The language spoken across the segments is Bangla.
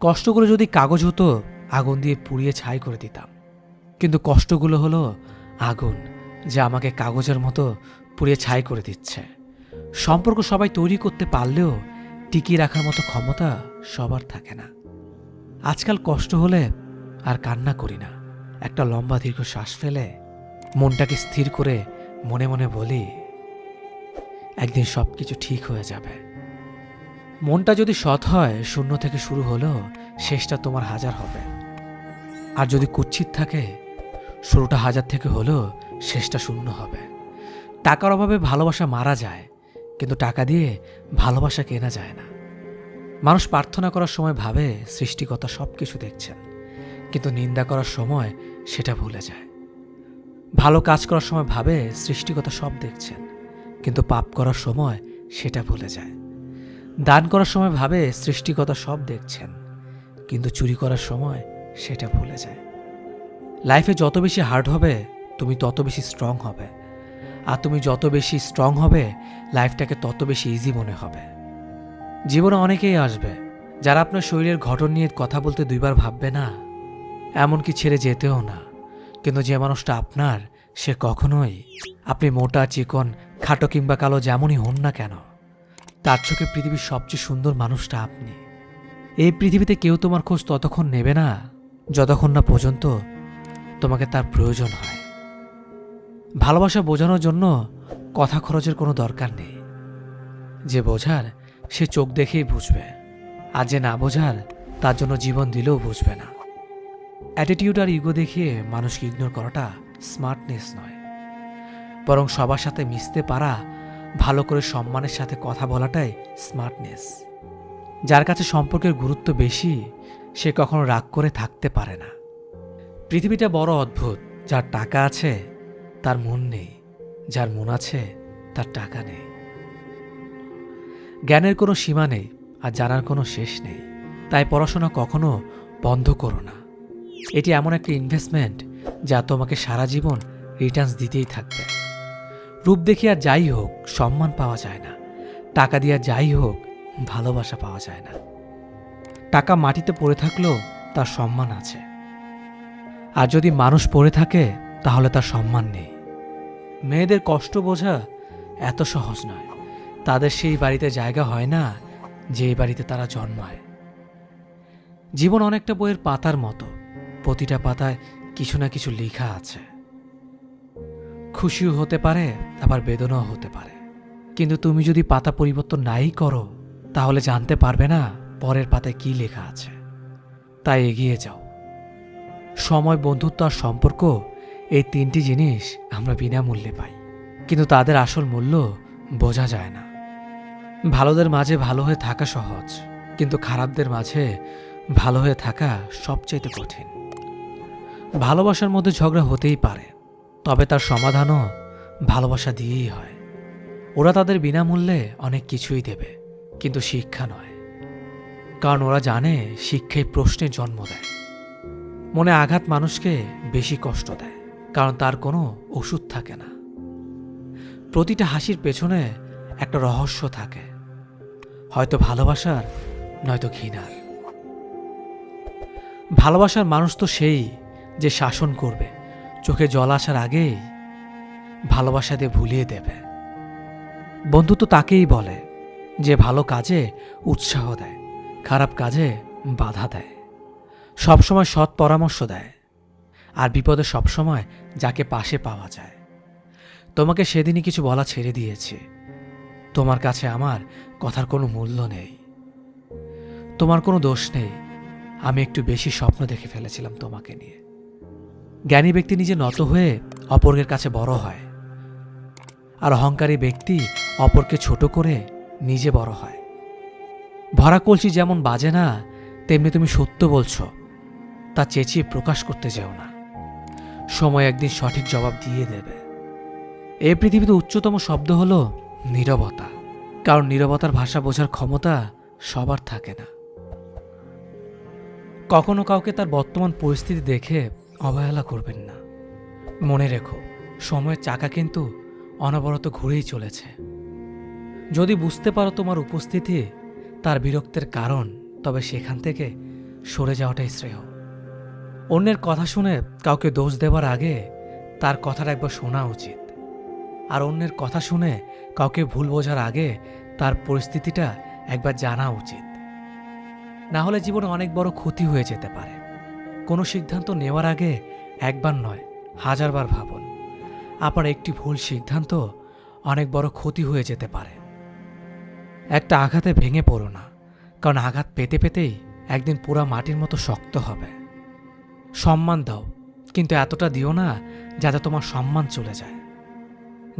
কষ্টগুলো যদি কাগজ হতো, আগুন দিয়ে পুড়িয়ে ছাই করে দিতাম। কিন্তু কষ্টগুলো হলো আগুন, যা আমাকে কাগজের মতো পুড়িয়ে ছাই করে দিচ্ছে। সম্পর্ক সবাই তৈরি করতে পারলেও টিকিয়ে রাখার মতো ক্ষমতা সবার থাকে না। আজকাল কষ্ট হলে আর কান্না করি না, একটা লম্বা দীর্ঘ শ্বাস ফেলে মনটাকে স্থির করে মনে মনে বলি, একদিন সবকিছু ঠিক হয়ে যাবে। মনটা যদি সৎ হয়, শূন্য থেকে শুরু হলেও শেষটা তোমার হাজার হবে। আর যদি কুৎসিত থাকে, শুরুটা হাজার থেকে হলেও শেষটা শূন্য হবে। টাকার অভাবে ভালোবাসা মারা যায়, কিন্তু টাকা দিয়ে ভালোবাসা কেনা যায় না। মানুষ প্রার্থনা করার সময় ভাবে সৃষ্টিকর্তা সব কিছু দেখছেন, কিন্তু নিন্দা করার সময় সেটা ভুলে যায়। ভালো কাজ করার সময় ভাবে সৃষ্টিকর্তা সব দেখছেন, কিন্তু পাপ করার সময় সেটা ভুলে যায়। দান করার সময় ভাবে সৃষ্টিকর্তা সব দেখছেন, কিন্তু চুরি করার সময় সেটা ভুলে যায়। লাইফে যত বেশি হার্ড হবে, তুমি তত বেশি স্ট্রং হবে। আর তুমি যত বেশি স্ট্রং হবে, লাইফটাকে তত বেশি ইজি মনে হবে। জীবনে অনেকেই আসবে যারা আপনার শরীরের গঠন নিয়ে কথা বলতে দুইবার ভাববে না, এমনকি ছেড়ে যেতেও না। কিন্তু যে মানুষটা আপনার, সে কখনোই, আপনি মোটা চিকন খাটো কিংবা কালো যেমনই হন না কেন, তার চোখে পৃথিবীর সবচেয়ে সুন্দর মানুষটা আপনি। এই পৃথিবীতে কেউ তোমার খোঁজ ততক্ষণ নেবে না যতক্ষণ না পর্যন্ত তোমাকে তার প্রয়োজন হয়। ভালোবাসা বোঝানোর জন্য কথা খরচের কোনো দরকার নেই। যে বোঝার, সে চোখ দেখেই বুঝবে। আর যে না বোঝার, তার জন্য জীবন দিলেও বুঝবে না। অ্যাটিটিউড আর ইগো দেখিয়ে মানুষকে ইগনোর করাটা স্মার্টনেস নয়, বরং সবার সাথে মিশতে পারা, ভালো করে সম্মানের সাথে কথা বলাটাই স্মার্টনেস। যার কাছে সম্পর্কের গুরুত্ব বেশি, সে কখনো রাগ করে থাকতে পারে না। পৃথিবীটা বড় অদ্ভুত। যার টাকা আছে তার মন নেই, যার মন আছে তার টাকা নেই। জ্ঞানের কোনো সীমা নেই, আর জানার কোনো শেষ নেই। তাই পড়াশোনা কখনো বন্ধ করো না। এটি এমন একটা ইনভেস্টমেন্ট যা তোমাকে সারা জীবন রিটার্নস দিতেই থাকবে। রূপ দেখিয়ে আর যাই হোক সম্মান পাওয়া যায় না, টাকা দিয়ে যাই হোক ভালোবাসা পাওয়া যায় না। টাকা মাটিতে পড়ে থাকলেও তার সম্মান আছে, আর যদি মানুষ পড়ে থাকে তাহলে তার সম্মান নেই। মেয়েদের কষ্ট বোঝা এত সহজ নয়। তাদের সেই বাড়িতে জায়গা হয় না যে বাড়িতে তারা জন্মায়। জীবন অনেকটা বইয়ের পাতার মতো, প্রতিটা পাতায় কিছু না কিছু লেখা আছে। খুশিও হতে পারে, আবার বেদনাও হতে পারে। কিন্তু তুমি যদি পাতা পরিবর্তন নাই করো, তাহলে জানতে পারবে না পরের পাতায় কি লেখা আছে। তাই এগিয়ে যাও। সময়, বন্ধুত্ব আর সম্পর্ক, এই তিনটি জিনিস আমরা বিনামূল্যে পাই, কিন্তু তাদের আসল মূল্য বোঝা যায় না। ভালোদের মাঝে ভালো হয়ে থাকা সহজ, কিন্তু খারাপদের মাঝে ভালো হয়ে থাকা সবচাইতে কঠিন। ভালোবাসার মধ্যে ঝগড়া হতেই পারে, তবে তার সমাধানও ভালোবাসা দিয়েই হয়। ওরা তাদের বিনামূল্যে অনেক কিছুই দেবে, কিন্তু শিক্ষা নয়। কারণ ওরা জানে শিক্ষাই প্রশ্নের জন্ম দেয়। মনে আঘাত মানুষকে বেশি কষ্ট দেয়, কারণ তার কোনো ওষুধ থাকে না। প্রতিটা হাসির পেছনে একটা রহস্য থাকে, হয়তো ভালোবাসার, নয়তো ঘৃণার। ভালোবাসার মানুষ তো সেই যে শাসন করবে, চোখে জল আসার আগেই ভালোবাসা দিয়ে ভুলিয়ে দেবে। বন্ধুত্ব তাকেই বলে যে ভালো কাজে উৎসাহ দেয়, খারাপ কাজে বাধা দেয়, সবসময় সৎ পরামর্শ দেয়, আর বিপদে সবসময় যাকে পাশে পাওয়া যায়। তোমাকে সেদিনই কিছু বলা ছেড়ে দিয়েছি। তোমার কাছে আমার কথার কোনো মূল্য নেই। তোমার কোনো দোষ নেই, আমি একটু বেশি স্বপ্ন দেখে ফেলেছিলাম তোমাকে নিয়ে। জ্ঞানী ব্যক্তি নিজে নত হয়ে অপরের কাছে বড় হয়, আর অহংকারী ব্যক্তি অপরকে ছোট করে নিজে বড় হয়। ভরা কলসি যেমন বাজে না, তেমনি তুমি সত্য বলছো তা চেঁচিয়ে প্রকাশ করতে যেও না। সময় একদিন সঠিক জবাব দিয়ে দেবে। এই পৃথিবীতে উচ্চতম শব্দ হলো নীরবতা, কারণ নীরবতার ভাষা বোঝার ক্ষমতা সবার থাকে না। কখনো কাউকে তার বর্তমান পরিস্থিতি দেখে অবহেলা করবেন না। মনে রেখো, সময়ের চাকা কিন্তু অনবরত ঘুরেই চলেছে। যদি বুঝতে পারো তোমার উপস্থিতি তার বিরক্তের কারণ, তবে সেখান থেকে সরে যাওয়াটাই শ্রেয়। অন্যের কথা শুনে কাউকে দোষ দেওয়ার আগে তার কথাটা একবার শোনা উচিত। আর অন্যের কথা শুনে কাউকে ভুল বোঝার আগে তার পরিস্থিতিটা একবার জানা উচিত। না হলে জীবনে অনেক বড় ক্ষতি হয়ে যেতে পারে। কোনো সিদ্ধান্ত নেওয়ার আগে একবার নয়, হাজারবার ভাবুন। আপনার একটি ভুল সিদ্ধান্ত অনেক বড় ক্ষতি হয়ে যেতে পারে। একটা আঘাতে ভেঙে পড়ো না, কারণ আঘাত পেতে পেতেই একদিন পুরা মাটির মতো শক্ত হবে। সম্মান দাও, কিন্তু এতটা দিও না যাতে তোমার সম্মান চলে যায়।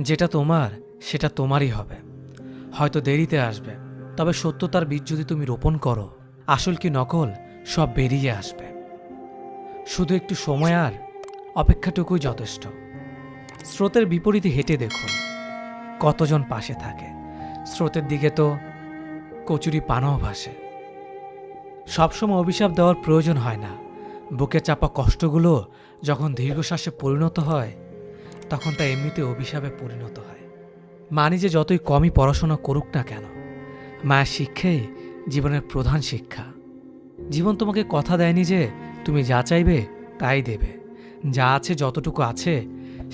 যেটা তোমার সেটা তোমারই হবে, হয়তো দেরিতে আসবে, তবে সত্যতার বীজ যদি তুমি রোপণ করো, আসল কি নকল সব বেরিয়ে আসবে। শুধু একটু সময় আর অপেক্ষাটুকুই যথেষ্ট। স্রোতের বিপরীতে হেঁটে দেখুন কতজন পাশে থাকে। স্রোতের দিকে তো কচুরি পানাও ভাসে। সবসময় অভিশাপ দেওয়ার প্রয়োজন হয় না। বুকে চাপা কষ্টগুলো যখন দীর্ঘশ্বাসে পরিণত হয়, তখন তা এমনিতে অভিশাপে পরিণত হয়। মানি যে যতই কমই পড়াশোনা করুক না কেন, মায়ের শিক্ষাই জীবনের প্রধান শিক্ষা। জীবন তোমাকে কথা দেয়নি যে তুমি যা চাইবে তাই দেবে। যা আছে, যতটুকু আছে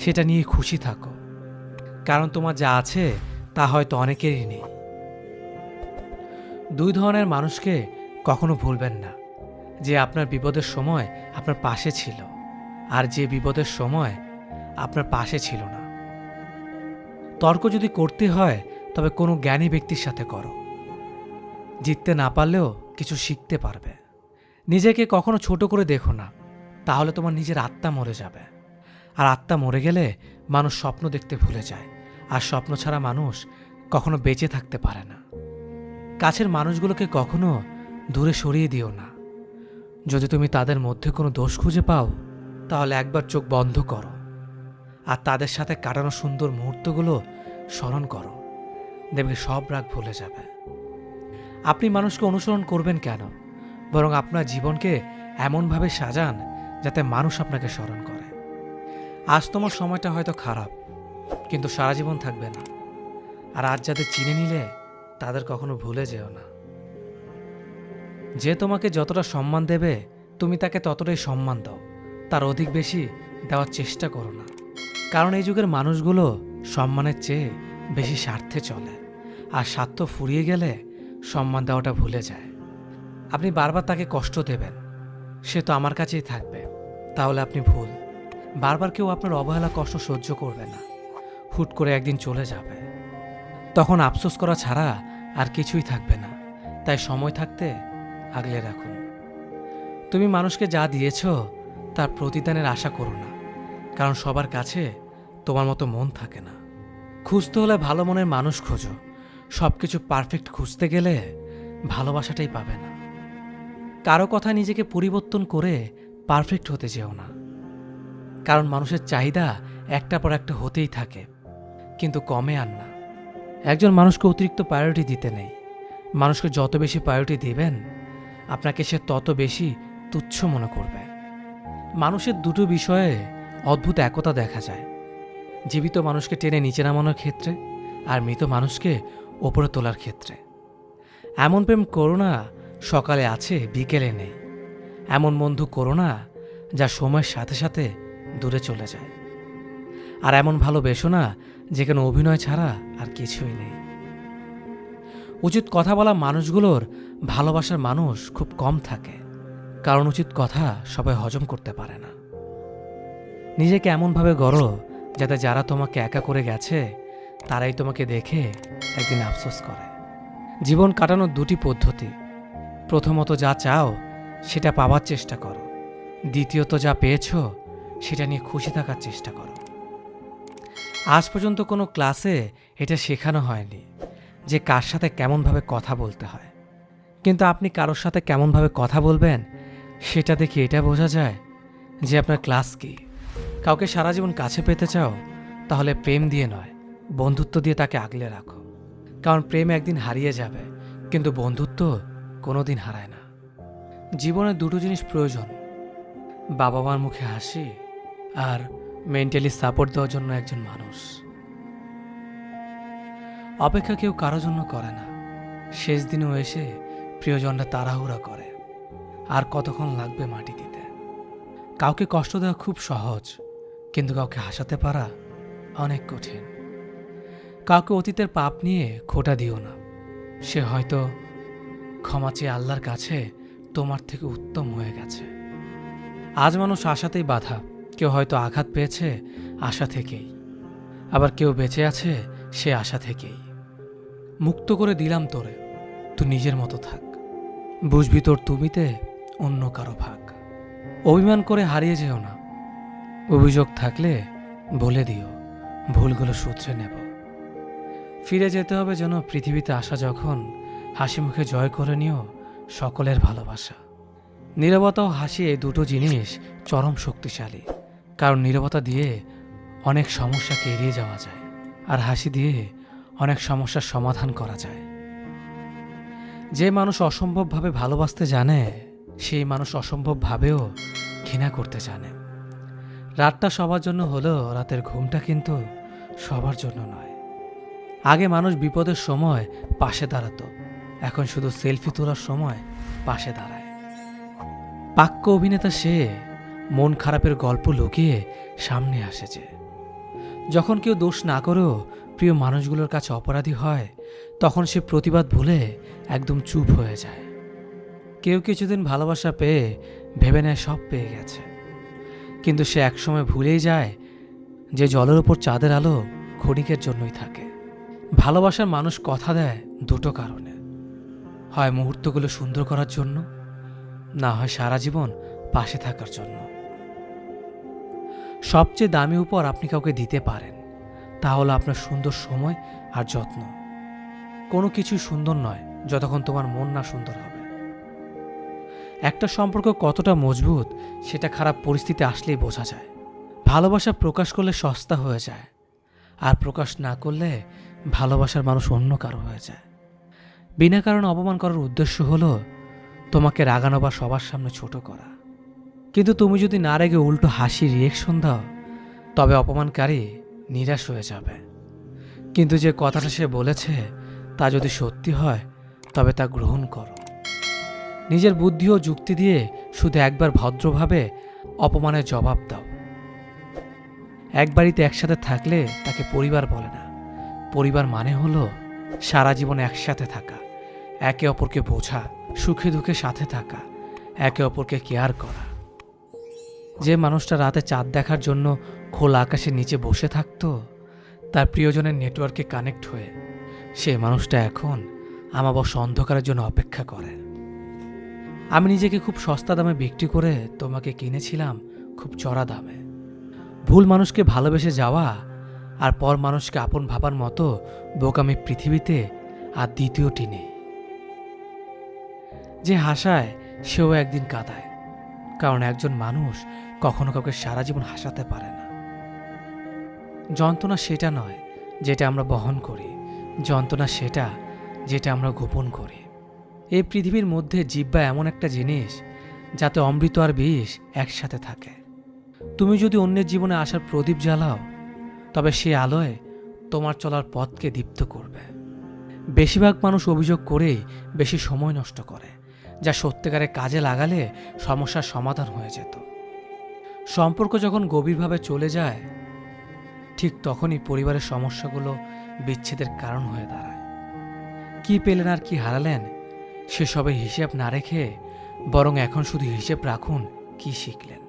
সেটা নিয়ে খুশি থাকো, কারণ তোমার যা আছে তা হয়তো অনেকেরই নেই। দুই ধরনের মানুষকে কখনো ভুলবেন না, যে আপনার বিপদের সময় আপনার পাশে ছিল আর যে বিপদের সময় আপনার পাশে ছিল না। তর্ক যদি করতে হয় তবে কোনো জ্ঞানী ব্যক্তির সাথে করো। জিততে না পারলেও কিছু শিখতে পারবে। নিজেকে কখনো ছোট করে দেখো না, তাহলে তোমার নিজের আত্মা মরে যাবে। আর আত্মা মরে গেলে মানুষ স্বপ্ন দেখতে ভুলে যায়, আর স্বপ্ন ছাড়া মানুষ কখনো বেঁচে থাকতে পারে না। কাছের মানুষগুলোকে কখনো দূরে সরিয়ে দিও না। যদি তুমি তাদের মধ্যে কোনো দোষ খুঁজে পাও, তাহলে একবার চোখ বন্ধ করো আর তাদের সাথে কাটানো সুন্দর মুহূর্তগুলো স্মরণ করো। দেখবে সব রাগ ভুলে যাবে। আপনি মানুষকে অনুসরণ করবেন কেন, বরং আপনার জীবনকে এমনভাবে সাজান যাতে মানুষ আপনাকে স্মরণ করে। আজ তোমার সময়টা হয়তো খারাপ, কিন্তু সারা জীবন থাকবে না। আর আজ যাদের চিনে নিলে তাদের কখনো ভুলে যেও না। যে তোমাকে যতটা সম্মান দেবে তুমি তাকে ততটাই সম্মান দাও, তার অধিক বেশি দেওয়ার চেষ্টা করো না। কারণ এই যুগের মানুষগুলো সম্মানের চেয়ে বেশি স্বার্থে চলে, আর স্বার্থ ফুরিয়ে গেলে সম্মান দেওয়াটা ভুলে যায়। আপনি বারবার তাকে কষ্ট দেবেন, সে তো আমার কাছেই থাকবে, তাহলে আপনি ভুল। বারবার কেউ আপনার অবহেলা কষ্ট সহ্য করবে না, হুট করে একদিন চলে যাবে। তখন আফসোস করা ছাড়া আর কিছুই থাকবে না। তাই সময় থাকতে আগলে রাখুন। তুমি মানুষকে যা দিয়েছ তার প্রতিদানের আশা করো না, কারণ সবার কাছে তোমার মতো মন থাকে না। খুঁজতে হলে ভালো মনের মানুষ খোঁজো। সব কিছু পারফেক্ট খুঁজতে গেলে ভালোবাসাটাই পাবে না। কারো কথা নিজেকে পরিবর্তন করে পারফেক্ট হতে যেও না, কারণ মানুষের চাহিদা একটা পর একটা হতেই থাকে, কিন্তু কমে আর না। একজন মানুষকে অতিরিক্ত প্রায়োরিটি দিতে নেই। মানুষকে যত বেশি প্রায়োরিটি দিবেন, আপনাকে সে তত বেশি তুচ্ছ মনে করবে। মানুষের দুটো বিষয়ে অদ্ভুত একতা দেখা যায়, জীবিত মানুষকে টেনে নিচে নামানোর ক্ষেত্রে আর মৃত মানুষকে ওপরে তোলার ক্ষেত্রে। এমন প্রেম করো না সকালে আছে বিকেলে নেই। এমন বন্ধু করো না যা সময়ের সাথে সাথে দূরে চলে যায়। আর এমন ভালোবেসো না যেখানে অভিনয় ছাড়া আর কিছুই নেই। উচিত কথা বলা মানুষগুলোর ভালোবাসার মানুষ খুব কম থাকে, কারণ উচিত কথা সবাই হজম করতে পারে না। নিজেকে এমনভাবে গড়ো যাতে যারা তোমাকে একা করে গেছে তারাই তোমাকে দেখে একদিন আফসোস করে। জীবন কাটানোর দুটি পদ্ধতি। প্রথমত যা চাও সেটা পাওয়ার চেষ্টা করো, দ্বিতীয়ত যা পেয়েছ সেটা নিয়ে খুশি থাকার চেষ্টা করো। আজ পর্যন্ত কোনো ক্লাসে এটা শেখানো হয়নি যে কার সাথে কেমনভাবে কথা বলতে হয়, কিন্তু আপনি কারোর সাথে কেমনভাবে কথা বলবেন সেটা দেখে এটা বোঝা যায় যে আপনার ক্লাস কি। কাউকে সারা জীবন কাছে পেতে চাও, তাহলে প্রেম দিয়ে নয়, বন্ধুত্ব দিয়ে তাকে আগলে রাখো। কারণ প্রেম একদিন হারিয়ে যাবে, কিন্তু বন্ধুত্ব কোনোদিন হারায় না। জীবনে দুটো জিনিস প্রয়োজন, বাবা মার মুখে হাসি আর মেন্টালি সাপোর্ট দেওয়ার জন্য একজন মানুষ। অপেক্ষা কেউ কারোর জন্য করে না, শেষ দিনেও এসে প্রিয়জনরা তাড়াহুড়া করে। আর কতক্ষণ লাগবে মাটি দিতে। কাউকে কষ্ট দেওয়া খুব সহজ, কিন্তু কাউকে হাসাতে পারা অনেক কঠিন। কাউকে অতীতের পাপ নিয়ে খোঁটা দিও না, সে হয়তো ক্ষমা চেয়ে আল্লাহর কাছে তোমার থেকে উত্তম হয়ে গেছে। আজ মানুষ আশাতেই বাঁধা, কেউ হয়তো আঘাত পেয়েছে আশা থেকেই, আবার কেউ বেঁচে আছে সে আশা থেকেই। মুক্ত করে দিলাম তোরে, তুই নিজের মতো থাক, বুঝবি তোর তুমিতে অন্য কারো ভাগ। অভিমান করে হারিয়ে যেও না, অভিযোগ থাকলে বলে দিও, ভুলগুলো শুধরে নেব। ফিরে যেতে হবে যেন পৃথিবীতে আসা যখন, হাসি মুখে জয় করে নিও সকলের ভালোবাসা। নীরবতা ও হাসি এই দুটো জিনিস চরম শক্তিশালী, কারণ নীরবতা দিয়ে অনেক সমস্যাকে এড়িয়ে যাওয়া যায়, আর হাসি দিয়ে অনেক সমস্যার সমাধান করা যায়। যে মানুষ অসম্ভবভাবে ভালোবাসতে জানে, সেই মানুষ অসম্ভবভাবেও ঘৃণা করতে জানে। রাতটা সবার জন্য হলেও রাতের ঘুমটা কিন্তু সবার জন্য নয়। আগে মানুষ বিপদের সময় পাশে দাঁড়াতো, এখন শুধু সেলফি তোলার সময় পাশে দাঁড়ায়। পাক্য অভিনেতা সে, মন খারাপের গল্প লুকিয়ে সামনে আসে যে। যখন কেউ দোষ না করেও প্রিয় মানুষগুলোর কাছে অপরাধী হয়, তখন সে প্রতিবাদ ভুলে একদম চুপ হয়ে যায়। কেউ কিছুদিন ভালোবাসা পেয়ে ভেবে নেয় সব পেয়ে গেছে, কিন্তু সে একসময় ভুলেই যায় যে জলের ওপর চাঁদের আলো ক্ষণিকের জন্যই থাকে। ভালোবাসার মানুষ কথা দেয় দুটো কারণে, হয় মুহূর্তগুলো সুন্দর করার জন্য, না হয় সারা জীবন পাশে থাকার জন্য। সবচেয়ে দামি উপহার আপনি কাউকে দিতে পারেন, তা হলো আপনার সুন্দর সময় আর যত্ন। কোনো কিছুই সুন্দর নয় যতক্ষণ তোমার মন না সুন্দর হবে। একটা সম্পর্ক কতটা মজবুত সেটা খারাপ পরিস্থিতি আসলেই বোঝা যায়। ভালোবাসা প্রকাশ করলে সস্তা হয়ে যায়, আর প্রকাশ না করলে ভালোবাসার মানুষ অন্য কারো হয়ে যায়। বিনা কারণে অপমান করার উদ্দেশ্য হলো তোমাকে রাগানো বা সবার সামনে ছোট করা। কিন্তু তুমি যদি না রেগে উল্টো হাসি রিয়েকশন দাও, তবে অপমানকারী নিরাশ হয়ে যাবে। কিন্তু যে কথাটা সে বলেছে তা যদি সত্যি হয়, তবে তা গ্রহণ করো। নিজের বুদ্ধি ও যুক্তি দিয়ে শুধু একবার ভদ্রভাবে অপমানের জবাব দাও। এক বাড়িতে একসাথে থাকলে তাকে পরিবার বলে না। পরিবার মানে হলো সারা জীবন একসাথে থাকা, একে অপরকে বোঝা, সুখে দুঃখে সাথে থাকা, একে অপরকে কেয়ার করা। যে মানুষটা রাতে চাঁদ দেখার জন্য খোলা আকাশের নিচে বসে থাকতো তার প্রিয়জনের নেটওয়ার্কে কানেক্ট হয়ে, সে মানুষটা এখন আমাবস্যা অন্ধকারের জন্য অপেক্ষা করে। আমি নিজেকে খুব সস্তা দামে বিক্রি করে তোমাকে কিনেছিলাম খুব চড়া দামে। ভুল মানুষকে ভালোবেসে যাওয়া আর পর মানুষকে আপন ভাবার মতো বোকামি পৃথিবীতে আর দ্বিতীয়টি নেই। যে হাসায় সেও একদিন কাঁদায়, কারণ একজন মানুষ কখনো কাউকে সারা জীবন হাসাতে পারে না। যন্ত্রণা সেটা নয় যেটা আমরা বহন করি, যন্ত্রণা সেটা যেটা আমরা গোপন করি। এই পৃথিবীর মধ্যে জিহ্বা এমন একটা জিনিস যাতে অমৃত আর বিষ একসাথে থাকে। তুমি যদি অন্যের জীবনে আসার প্রদীপ জ্বালাও, তবে সে আলোয় তোমার চলার পথকে দীপ্ত করবে। বেশিরভাগ মানুষ অভিযোগ করেই বেশি সময় নষ্ট করে, যা সত্যিকারে কাজে লাগালে সমস্যার সমাধান হয়ে যেত। সম্পর্ক যখন গভীরভাবে চলে যায়, ঠিক তখনই পরিবারের সমস্যাগুলো বিচ্ছেদের কারণ হয়ে দাঁড়ায়। কি পেলেন আর কি হারালেন সেসবের হিসেব না রেখে বরং এখন শুধু হিসেব রাখুন কি শিখলেন।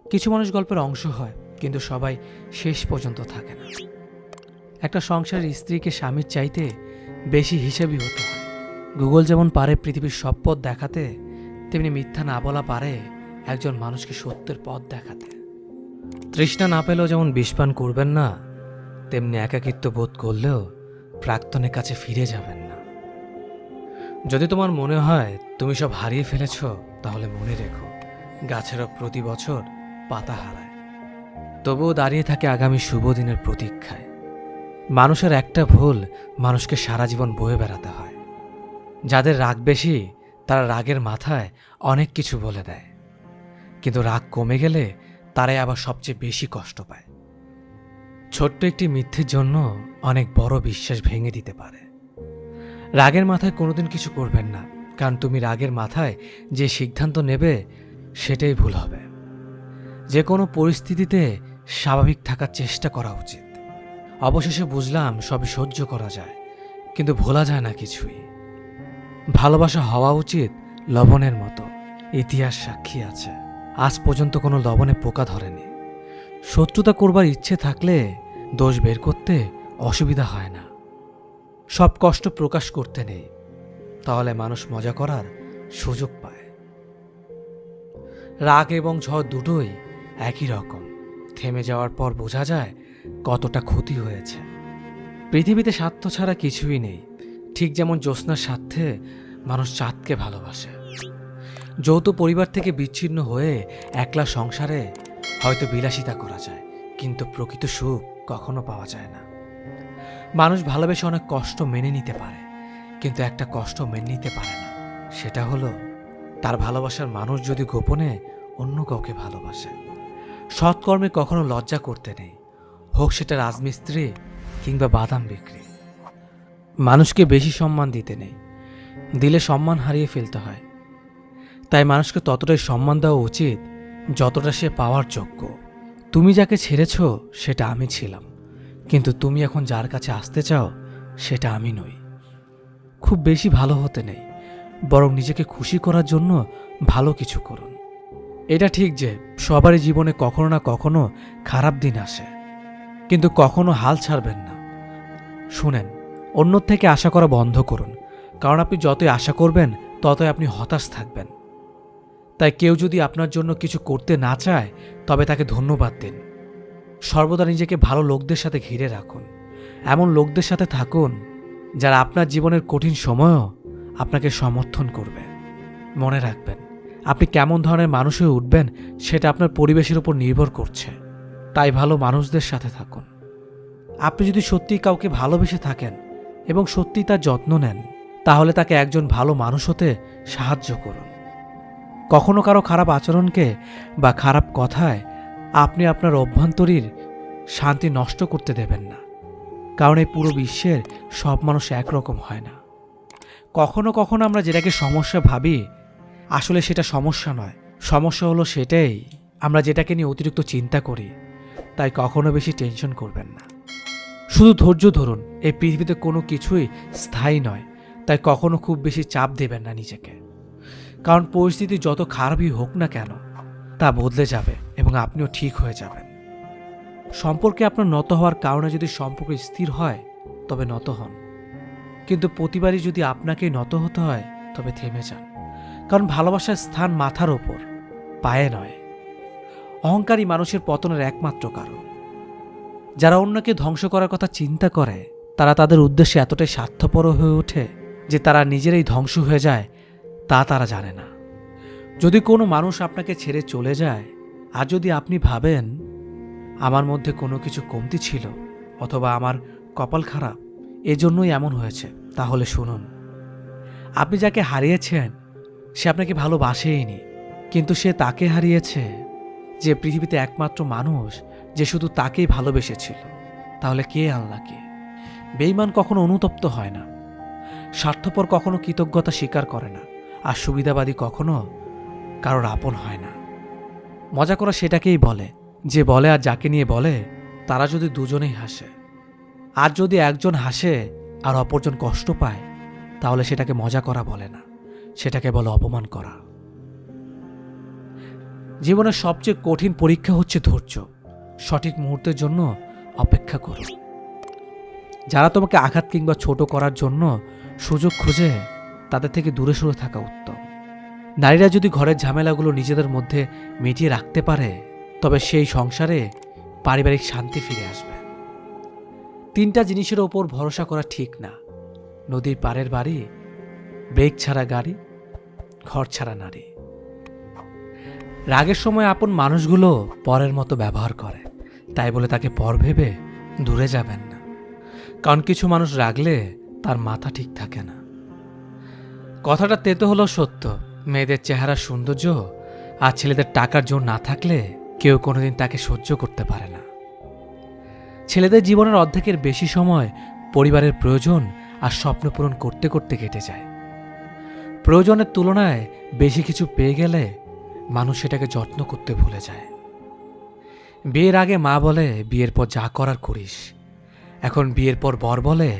কিছু মানুষ গল্পের অংশ হয়, কিন্তু সবাই শেষ পর্যন্ত থাকে না। একটা সংসারের স্ত্রীকে স্বামীর চাইতে বেশি হিসেবই হতে হয়। গুগল যেমন পারে পৃথিবীর সব পথ দেখাতে, তেমনি মিথ্যা না বলা পারে একজন মানুষকে সত্যের পথ দেখাতে। তৃষ্ণা না পেলেও যেমন বিষপান করবেন না, তেমনি একাকিত্ব বোধ করলেও প্রাক্তনের কাছে ফিরে যাবেন না। যদি তোমার মনে হয় তুমি সব হারিয়ে ফেলেছ, তাহলে মনে রেখো গাছেরও প্রতি বছর পাতা হারায়, তবুও দাঁড়িয়ে থাকে আগামী শুভ দিনের প্রতীক্ষায়। মানুষের একটা ভুল মানুষকে সারা জীবন বয়ে বেড়াতে হয়। যাদের রাগ বেশি তারা রাগের মাথায় অনেক কিছু বলে দেয়, কিন্তু রাগ কমে গেলে তারাই আবার সবচেয়ে বেশি কষ্ট পায়। ছোট্ট একটি মিথ্যের জন্য অনেক বড় বিশ্বাস ভেঙে দিতে পারে। রাগের মাথায় কোনোদিন কিছু করবেন না, কারণ তুমি রাগের মাথায় যে সিদ্ধান্ত নেবে সেটাই ভুল হবে। যে কোনো পরিস্থিতিতে স্বাভাবিক থাকার চেষ্টা করা উচিত। অবশেষে বুঝলাম সবই সহ্য করা যায়, কিন্তু ভোলা যায় না কিছুই। ভালোবাসা হওয়া উচিত লবণের মতো। ইতিহাস সাক্ষী আছে, আজ পর্যন্ত কোনো লবণে পোকা ধরেনি। শত্রুতা করবার ইচ্ছে থাকলে দোষ বের করতে অসুবিধা হয় না। সব কষ্ট প্রকাশ করতে নেই, তাহলে মানুষ মজা করার সুযোগ পায়। রাগ এবং ঝড় দুটোই একই রকম, থেমে যাওয়ার পর বোঝা যায় কতটা ক্ষতি হয়েছে। পৃথিবীতে স্বার্থ ছাড়া কিছুই নেই। ঠিক যেমন জ্যোৎস্নার স্বার্থে মানুষ চাঁদকে ভালোবাসে। যৌথ পরিবার থেকে বিচ্ছিন্ন হয়ে একলা সংসারে হয়তো বিলাসিতা করা যায়, কিন্তু প্রকৃত সুখ কখনো পাওয়া যায় না। মানুষ ভালোবেসে অনেক কষ্ট মেনে নিতে পারে, কিন্তু একটা কষ্ট মেনে নিতে পারে না, সেটা হলো তার ভালোবাসার মানুষ যদি গোপনে অন্য কাউকে ভালোবাসে। সৎকর্মে কখনো লজ্জা করতে নেই, হোক সেটা রাজমিস্ত্রি কিংবা বাদাম বিক্রি। মানুষকে বেশি সম্মান দিতে নেই, দিলে সম্মান হারিয়ে ফেলতে হয়। তাই মানুষকে ততটাই সম্মান দেওয়া উচিত যতটা সে পাওয়ার যোগ্য। তুমি যাকে ছেড়েছ সেটা আমি ছিলাম, কিন্তু তুমি এখন যার কাছে আসতে চাও সেটা আমি নই। খুব বেশি ভালো হতে নেই, বরং নিজেকে খুশি করার জন্য ভালো কিছু করুন। এটা ঠিক যে সবারই জীবনে কখনো না কখনো খারাপ দিন আসে, কিন্তু কখনো হাল ছাড়বেন না। শুনেন, অন্য থেকে আশা করা বন্ধ করুন, কারণ আপনি যতই আশা করবেন ততই আপনি হতাশ থাকবেন। তাই কেউ যদি আপনার জন্য কিছু করতে না চায় তবে তাকে ধন্যবাদ দিন। সর্বদা নিজেকে ভালো লোকদের সাথে ঘিরে রাখুন। এমন লোকদের সাথে থাকুন যারা আপনার জীবনের কঠিন সময়ও আপনাকে সমর্থন করবে। মনে রাখবেন, আপনি কেমন ধরনের মানুষ হয়ে উঠবেন সেটা আপনার পরিবেশের উপর নির্ভর করছে। তাই ভালো মানুষদের সাথে থাকুন। আপনি যদি সত্যিই কাউকে ভালোবেসে থাকেন এবং সত্যিই তার যত্ন নেন, তাহলে তাকে একজন ভালো মানুষ হতে সাহায্য করুন। কখনো কারো খারাপ আচরণকে বা খারাপ কথায় আপনি আপনার অভ্যন্তরীণ শান্তি নষ্ট করতে দেবেন না, কারণ এই পুরো বিশ্বের সব মানুষ একরকম হয় না। কখনো কখনো আমরা যেটাকে সমস্যা ভাবি, আসলে সেটা সমস্যা নয়। সমস্যা হলো সেটাই আমরা যেটাকে নিয়ে অতিরিক্ত চিন্তা করি। তাই কখনো বেশি টেনশন করবেন না, শুধু ধৈর্য ধরুন। এই পৃথিবীতে কোনো কিছুই স্থায়ী নয়, তাই কখনো খুব বেশি চাপ দেবেন না নিজেকে, কারণ পরিস্থিতি যত খারাপই হোক না কেন তা বদলে যাবে এবং আপনিও ঠিক হয়ে যাবেন। সম্পর্কে আপনার নত হওয়ার কারণে যদি সম্পর্ক স্থির হয় তবে নত হন, কিন্তু প্রতিবারই যদি আপনাকেই নত হতে হয় তবে থেমে যান, কারণ ভালোবাসার স্থান মাথার ওপর, পায়ে নয়। অহংকারী মানুষের পতনের একমাত্র কারণ। যারা অন্যকে ধ্বংস করার কথা চিন্তা করে তারা তাদের উদ্দেশ্যে এতটাই স্বার্থপর হয়ে ওঠে যে তারা নিজেরাই ধ্বংস হয়ে যায়, তা তারা জানে না। যদি কোনো মানুষ আপনাকে ছেড়ে চলে যায় আর যদি আপনি ভাবেন আমার মধ্যে কোনো কিছু কমতি ছিল অথবা আমার কপাল খারাপ এজন্যই এমন হয়েছে, তাহলে শুনুন, আপনি যাকে হারিয়েছেন সে আপনাকে ভালোবাসেইনি, কিন্তু সে তাকে হারিয়েছে যে পৃথিবীতে একমাত্র মানুষ যে শুধু তাকেই ভালোবেসেছিল। তাহলে কে আল্লাহকে? বেঈমান কখনো অনুতপ্ত হয় না, স্বার্থপর কখনো কৃতজ্ঞতা স্বীকার করে না, আর সুবিধাবাদী কখনো কারোর আপন হয় না। মজা করা সেটাকেই বলে যে বলে আর যাকে নিয়ে বলে তারা যদি দুজনেই হাসে। আর যদি একজন হাসে আর অপরজন কষ্ট পায় তাহলে সেটাকে মজা করা বলে না, সেটাকে বলে অপমান করা। জীবনের সবচেয়ে কঠিন পরীক্ষা হচ্ছে ধৈর্য। সঠিক মুহূর্তের জন্য অপেক্ষা করুন। যারা তোমাকে আঘাত কিংবা ছোট করার জন্য সুযোগ খুঁজে তাদের থেকে দূরে সরে থাকা উত্তম। নারীরা যদি ঘরের ঝামেলাগুলো নিজেদের মধ্যে মিটিয়ে রাখতে পারে তবে সেই সংসারে পারিবারিক শান্তি ফিরে আসবে। 3টা জিনিসের ওপর ভরসা করা ঠিক না: নদীর পাড়ের বাড়ি, ব্রেক ছাড়া গাড়ি, ঘর ছাড়া নারী। রাগের সময় আপন মানুষগুলো পরের মতো ব্যবহার করে, তাই বলে তাকে পর ভেবে দূরে যাবেন না, কারণ কিছু মানুষ রাগলে তার মাথা ঠিক থাকে না। কথাটা তেতো হলো সত্য। মেয়েদের চেহারা সৌন্দর্য আর ছেলেদের টাকার জোর না থাকলে কেউ কোনোদিন তাকে সহ্য করতে পারে না। ছেলেদের জীবনের অর্ধেকের বেশি সময় পরিবারের প্রয়োজন আর স্বপ্ন পূরণ করতে করতে কেটে যায়। প্রয়োজনের তুলনায় বেশি কিছু পেয়ে গেলে মানুষ সেটাকে যত্ন করতে ভুলে যায়। বিয়ের আগে মা বলে বিয়ের পর যা করার করিস, এখন বিয়ের পর বর বলে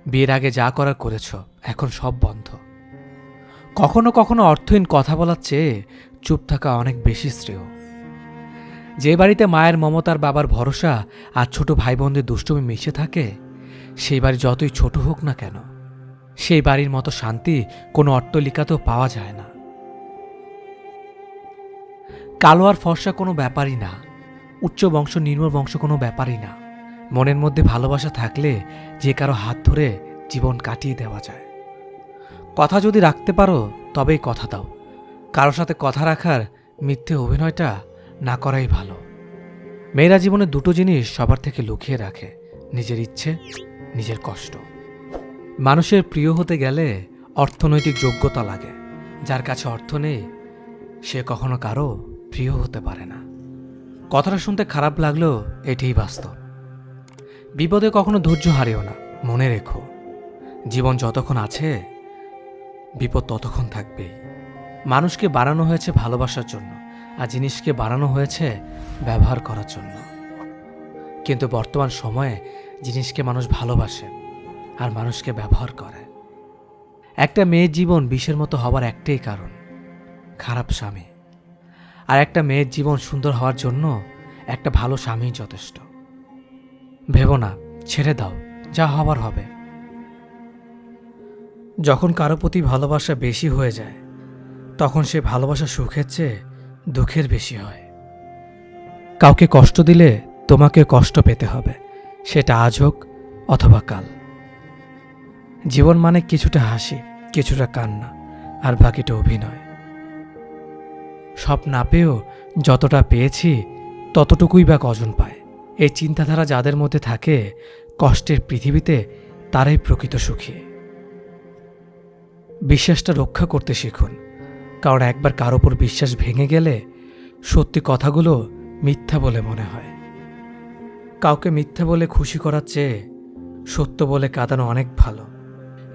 বিয়ের আগে যা করার করেছ, এখন সব বন্ধ। কখনো কখনো অর্থহীন কথা বলার চেয়ে চুপ থাকা অনেক বেশি শ্রেয়। যে বাড়িতে মায়ের মমতার বাবার ভরসা আর ছোট ভাই বোনদের দুষ্টুমি মিশে থাকে, সেই বাড়ি যতই ছোট হোক না কেন, সেই বাড়ির মতো শান্তি কোনো অট্টালিকাতেও পাওয়া যায় না। কালো আর ফর্সা কোনো ব্যাপারই না, উচ্চ বংশ নিম্ন বংশ কোনো ব্যাপারই না। মনের মধ্যে ভালোবাসা থাকলে যে কারো হাত ধরে জীবন কাটিয়ে দেওয়া যায়। কথা যদি রাখতে পারো তবেই কথা দাও। কারো সাথে কথা রাখার মিথ্যে অভিনয়টা না করাই ভালো। মেয়েরা জীবনে দুটো জিনিস সবার থেকে লুকিয়ে রাখে, নিজের ইচ্ছে, নিজের কষ্ট। মানুষের প্রিয় হতে গেলে অর্থনৈতিক যোগ্যতা লাগে। যার কাছে অর্থ নেই সে কখনো কারো প্রিয় হতে পারে না। কথাটা শুনতে খারাপ লাগলেও এটাই বাস্তব। বিপদে কখনো ধৈর্য হারিও না। মনে রেখো, জীবন যতক্ষণ আছে বিপদ ততক্ষণ থাকবেই। মানুষকে বানানো হয়েছে ভালোবাসার জন্য, আর জিনিসকে বানানো হয়েছে ব্যবহার করার জন্য। কিন্তু বর্তমান সময়ে জিনিসকে মানুষ ভালোবাসে আর মানুষকে ব্যবহার করে। একটা মেয়ের জীবন বিষের মতো হবার একটাই কারণ, খারাপ স্বামী। আর একটা মেয়ের জীবন সুন্দর হওয়ার জন্য একটা ভালো স্বামী যথেষ্ট। ভেবো না, ছেড়ে দাও, যা হবার হবে। যখন কারো প্রতি ভালোবাসা বেশি হয়ে যায় তখন সে ভালোবাসা সুখের চেয়ে দুঃখের বেশি হয়। কাউকে কষ্ট দিলে তোমাকে কষ্ট পেতে হবে, সেটা আজ হোক অথবা কাল। জীবন মানে কিছুটা হাসি, কিছুটা কান্না, আর বাকিটা অভিনয়। সব না পেয়েও যতটা পেয়েছি ততটুকুই বা কজন পায়। এই চিন্তাধারা যাদের মধ্যে থাকে, কষ্টের পৃথিবীতে তারাই প্রকৃত সুখী। বিশ্বাসটা রক্ষা করতে শিখুন, কারণ একবার কারো ওপর বিশ্বাস ভেঙে গেলে সত্যি কথাগুলো মিথ্যা বলে মনে হয়। কাউকে মিথ্যা বলে খুশি করার চেয়ে সত্য বলে কাঁদানো অনেক ভালো।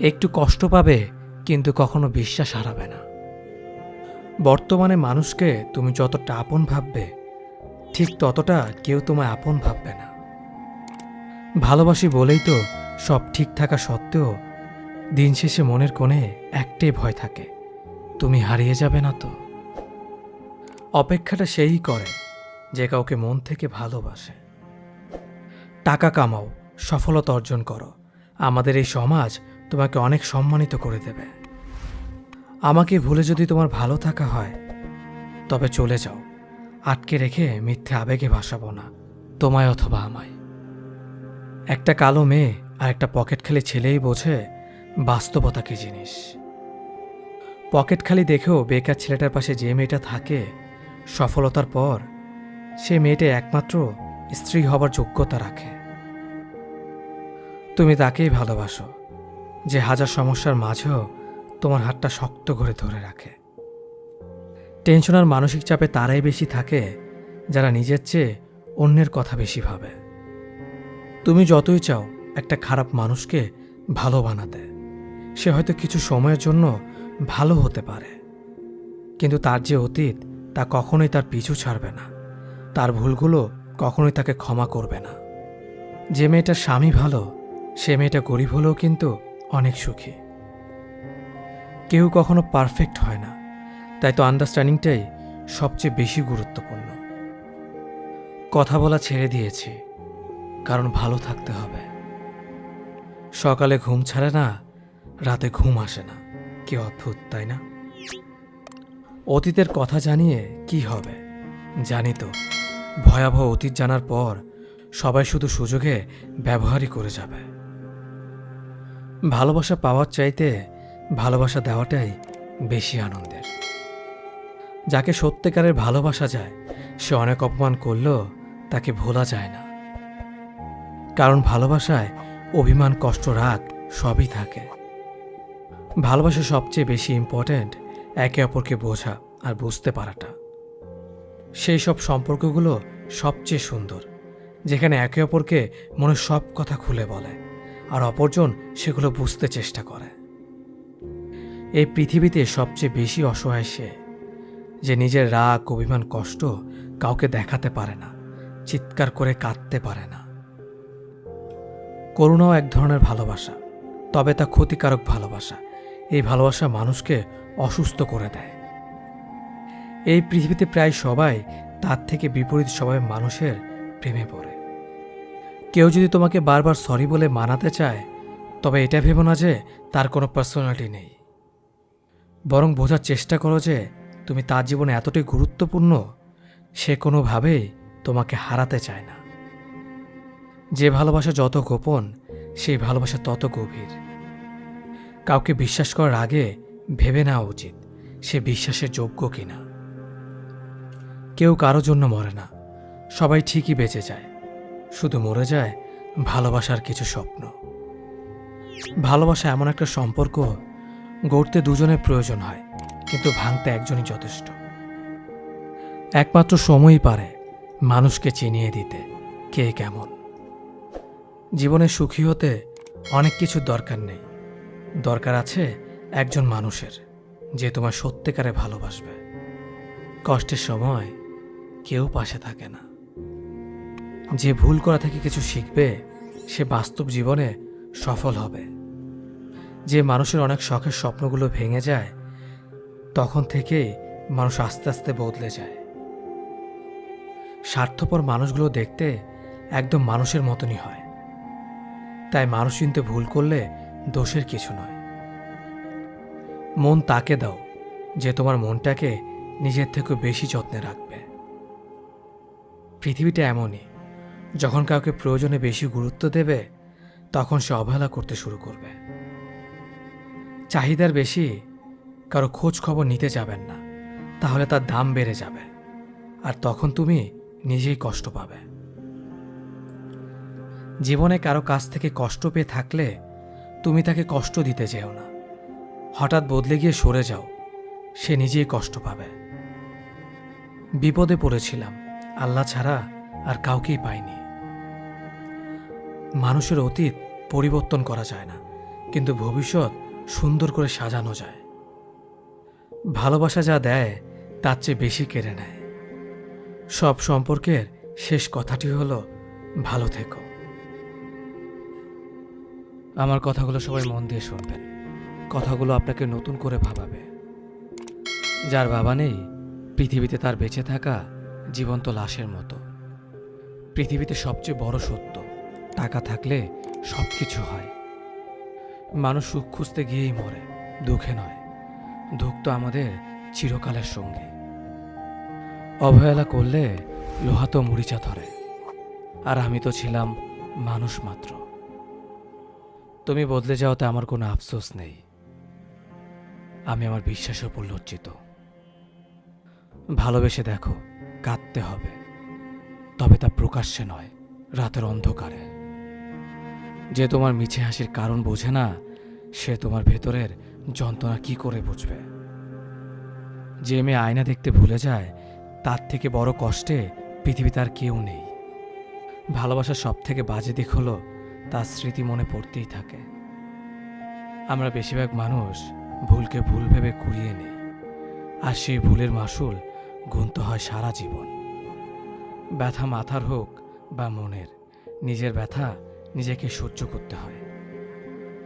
একটু কষ্ট পাবে কিন্তু কখনো বিশ্বাস হারাবে না। বর্তমানে মানুষকে তুমি যতটা আপন ভাববে ঠিক ততটা কেউ তোমায় আপন ভাববে না। ভালোবাসি বলেই তো সব ঠিক থাকা সত্ত্বেও দিন শেষে মনের কোণে একটাই ভয় থাকে, তুমি হারিয়ে যাবে না তো। অপেক্ষাটা সেই করে যে কাউকে মন থেকে ভালোবাসে। টাকা কামাও, সফলতা অর্জন করো, আমাদের এই সমাজ তোমাকে অনেক সম্মানিত করে দেবে। আমাকে ভুলে যদি তোমার ভালো থাকা হয় তবে চলে যাও, আটকে রেখে মিথ্যে আবেগে ভাসাবো না তোমায় অথবা আমায়। একটা কালো মেয়ে আর একটা পকেট খালি ছেলেই বোঝে বাস্তবতা কি জিনিস। পকেট খালি দেখেও বেকার ছেলেটার পাশে যে মেয়েটা থাকে, সফলতার পর সে মেয়েটা একমাত্র স্ত্রী হবার যোগ্যতা রাখে। তুমি তাকেই ভালোবাসো যে হাজার সমস্যার মাঝেও তোমার হাতটা শক্ত করে ধরে রাখে। টেনশন আর মানসিক চাপে তারাই বেশি থাকে যারা নিজের চেয়ে অন্যের কথা বেশি ভাবে। তুমি যতই চাও একটা খারাপ মানুষকে ভালো বানাতে, সে হয়তো কিছু সময়ের জন্য ভালো হতে পারে, কিন্তু তার যে অতীত তা কখনোই তার পিছু ছাড়বে না। তার ভুলগুলো কখনোই তাকে ক্ষমা করবে না। যে মেয়েটার স্বামী ভালো সে মেয়েটা গরিব হলেও কিন্তু অনেক সুখী। কেউ কখনো পারফেক্ট হয় না, তাই তো আন্ডারস্ট্যান্ডিংটাই সবচেয়ে বেশি গুরুত্বপূর্ণ। কথা বলা ছেড়ে দিয়েছি কারণ ভালো থাকতে হবে। সকালে ঘুম ছাড়ে না, রাতে ঘুম আসে না। কি অদ্ভুত, তাই না? অতীতের কথা জানিয়ে কি হবে? জানি তো, ভয়াবহ অতীত জানার পর সবাই শুধু সুযোগে ব্যবহারই করে যাবে। ভালোবাসা পাওয়ার চাইতে ভালোবাসা দেওয়াটাই বেশি আনন্দের। যাকে সত্যিকারের ভালোবাসা যায় সে অনেক অপমান করলেও তাকে ভোলা যায় না, কারণ ভালোবাসায় অভিমান, কষ্ট, রাগ সবই থাকে। ভালোবাসা সবচেয়ে বেশি ইম্পর্ট্যান্ট একে অপরকে বোঝা আর বুঝতে পারাটা। সেই সব সম্পর্কগুলো সবচেয়ে সুন্দর যেখানে একে অপরকে মনের সব কথা খুলে বলে আর অপরজন সেগুলো বুঝতে চেষ্টা করে। এই পৃথিবীতে সবচেয়ে বেশি অসহায় সে, যে নিজের রাগ, অভিমান, কষ্ট কাউকে দেখাতে পারে না, চিৎকার করে কাঁদতে পারে না। করুণাও এক ধরনের ভালোবাসা, তবে তা ক্ষতিকারক ভালোবাসা। এই ভালোবাসা মানুষকে অসুস্থ করে দেয়। এই পৃথিবীতে প্রায় সবাই তার থেকে বিপরীত স্বভাবের মানুষের প্রেমে পড়ে। কেউ যদি তোমাকে বারবার সরি বলে মানাতে চায়, তবে এটা ভেবো না যে তার কোনো পার্সোনালিটি নেই, বরং বোঝার চেষ্টা করো যে তুমি তার জীবনে এতটাই গুরুত্বপূর্ণ, সে কোনোভাবেই তোমাকে হারাতে চায় না। যে ভালোবাসা যত গোপন, সেই ভালোবাসা তত গভীর। কাউকে বিশ্বাস করার আগে ভেবে নেওয়া উচিত সে বিশ্বাসের যোগ্য কিনা। কেউ কারো জন্য মরে না, সবাই ঠিকই বেঁচে যায়, শুধু মরে যায় ভালোবাসার কিছু স্বপ্ন। ভালোবাসা এমন একটা সম্পর্ক, গড়তে দুজনের প্রয়োজন হয়, কিন্তু ভাঙতে একজনই যথেষ্ট। একমাত্র সময়ই পারে মানুষকে চিনিয়ে দিতে কে কেমন। জীবনে সুখী হতে অনেক কিছুর দরকার নেই, দরকার আছে একজন মানুষের, যে তোমার সত্যিকারে ভালোবাসবে। কষ্টের সময় কেউ পাশে থাকে না। যে ভুল করা থেকে কিছু শিখবে, সে বাস্তব জীবনে সফল হবে। যে মানুষের অনেক শখের স্বপ্নগুলো ভেঙে যায়, তখন থেকেই মানুষ আস্তে আস্তে বদলে যায়। স্বার্থপর মানুষগুলো দেখতে একদম মানুষের মতনই হয়, তাই মানুষ চিনতে ভুল করলে দোষের কিছু নয়। মন তাকে দাও যে তোমার মনটাকে নিজের থেকে বেশি যত্নে রাখবে। পৃথিবীটা এমনই, যখন কাউকে প্রয়োজনে বেশি গুরুত্ব দেবে, তখন সে অবহেলা করতে শুরু করবে। চাহিদার বেশি কারো খোঁজ খবর নিতে যাবেন না, তাহলে তার দাম বেড়ে যাবে, আর তখন তুমি নিজেই কষ্ট পাবে। জীবনে কারো কাছ থেকে কষ্ট পেয়ে থাকলে তুমি তাকে কষ্ট দিতে যেও না। হঠাৎ বদলে গিয়ে সরে যাও, সে নিজেই কষ্ট পাবে। বিপদে পড়েছিলাম, আল্লাহ ছাড়া আর কাউকেই পাইনি। মানুষের অতীত পরিবর্তন করা যায় না, কিন্তু ভবিষ্যৎ সুন্দর করে সাজানো যায়। ভালোবাসা যা দেয় তার চেয়ে বেশি কেড়ে নেয়। সব সম্পর্কের শেষ কথাটি হলো ভালো থেকো। আমার কথাগুলো সবাই মন দিয়ে শুনবেন। কথাগুলো আপনাকে নতুন করে ভাবাবে। যার বাবা নেই, পৃথিবীতে তার বেঁচে থাকা জীবন্ত লাশের মতো। পৃথিবীতে সবচেয়ে বড় সত্য, টাকা থাকলে সব কিছু হয়। মানুষ সুখ খুঁজতে গিয়েই মরে, দুঃখে নয়। দুঃখ তো আমাদের চিরকালের সঙ্গী। অবহেলা করলে লোহা তো মরিচা ধরে, আর আমি তো ছিলাম মানুষ মাত্র। তুমি বদলে যাওয়াতে আমার কোনো আফসোস নেই। আমি আমার বিশ্বাসের উপর লজ্জিত। ভালোবেসে দেখো, কাঁদতে হবে, তবে তা প্রকাশ্যে নয়, রাতের অন্ধকারে। যে তোমার মিছে হাসির কারণ বোঝে না, সে তোমার ভেতরের যন্ত্রণা কি করে বুঝবে। যে মেয়ে আয়না দেখতে ভুলে যায়, তার থেকে বড় কষ্টে পৃথিবীতে আর কেউ নেই। ভালোবাসার সব থেকে বাজে দিক হলো তার স্মৃতি মনে পড়তেই থাকে। আমরা বেশিরভাগ মানুষ ভুলকে ভুল ভেবে কুড়িয়ে নিই, আর সেই ভুলের মাসুল গুনতে হয় সারা জীবন। ব্যথা মাথার হোক বা মনের, নিজের ব্যথা নিজেকে সহ্য করতে হয়।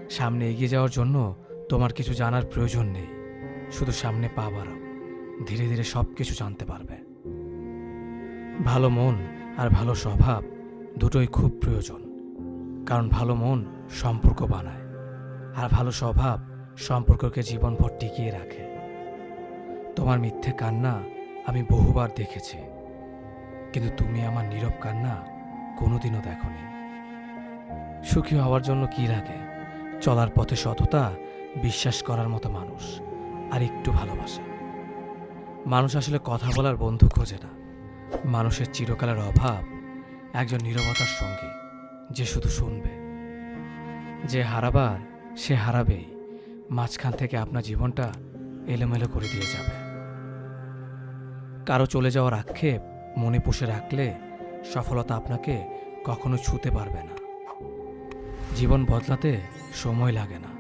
সামনে এগিয়ে যাওয়ার জন্য তোমার কিছু জানার প্রয়োজন নেই, শুধু সামনে পা বাড়াও, ধীরে ধীরে সব কিছু জানতে পারবে। ভালো মন আর ভালো স্বভাব দুটোই খুব প্রয়োজন, কারণ ভালো মন সম্পর্ক বানায়, আর ভালো স্বভাব সম্পর্ককে জীবনভর টিকিয়ে রাখে। তোমার মিথ্যে কান্না আমি বহুবার দেখেছি, কিন্তু তুমি আমার নীরব কান্না কোনোদিনও দেখোনি। সুখী হওয়ার জন্য কি লাগে? চলার পথে সততা, বিশ্বাস করার মতো মানুষ, আর একটু ভালোবাসা। মানুষ আসলে কথা বলার বন্ধু খোঁজে না, মানুষের চিরকালের অভাব একজন নীরবতার সঙ্গী, যে শুধু শুনবে। যে হারাবার সে হারাবেই, মাঝখান থেকে আপনার জীবনটা এলোমেলো করে দিয়ে যাবে। কারো চলে যাওয়ার আক্ষেপ মনে পুষে রাখলে সফলতা আপনাকে কখনো ছুঁতে পারবে না। জীবন বদলাতে সময় লাগে না,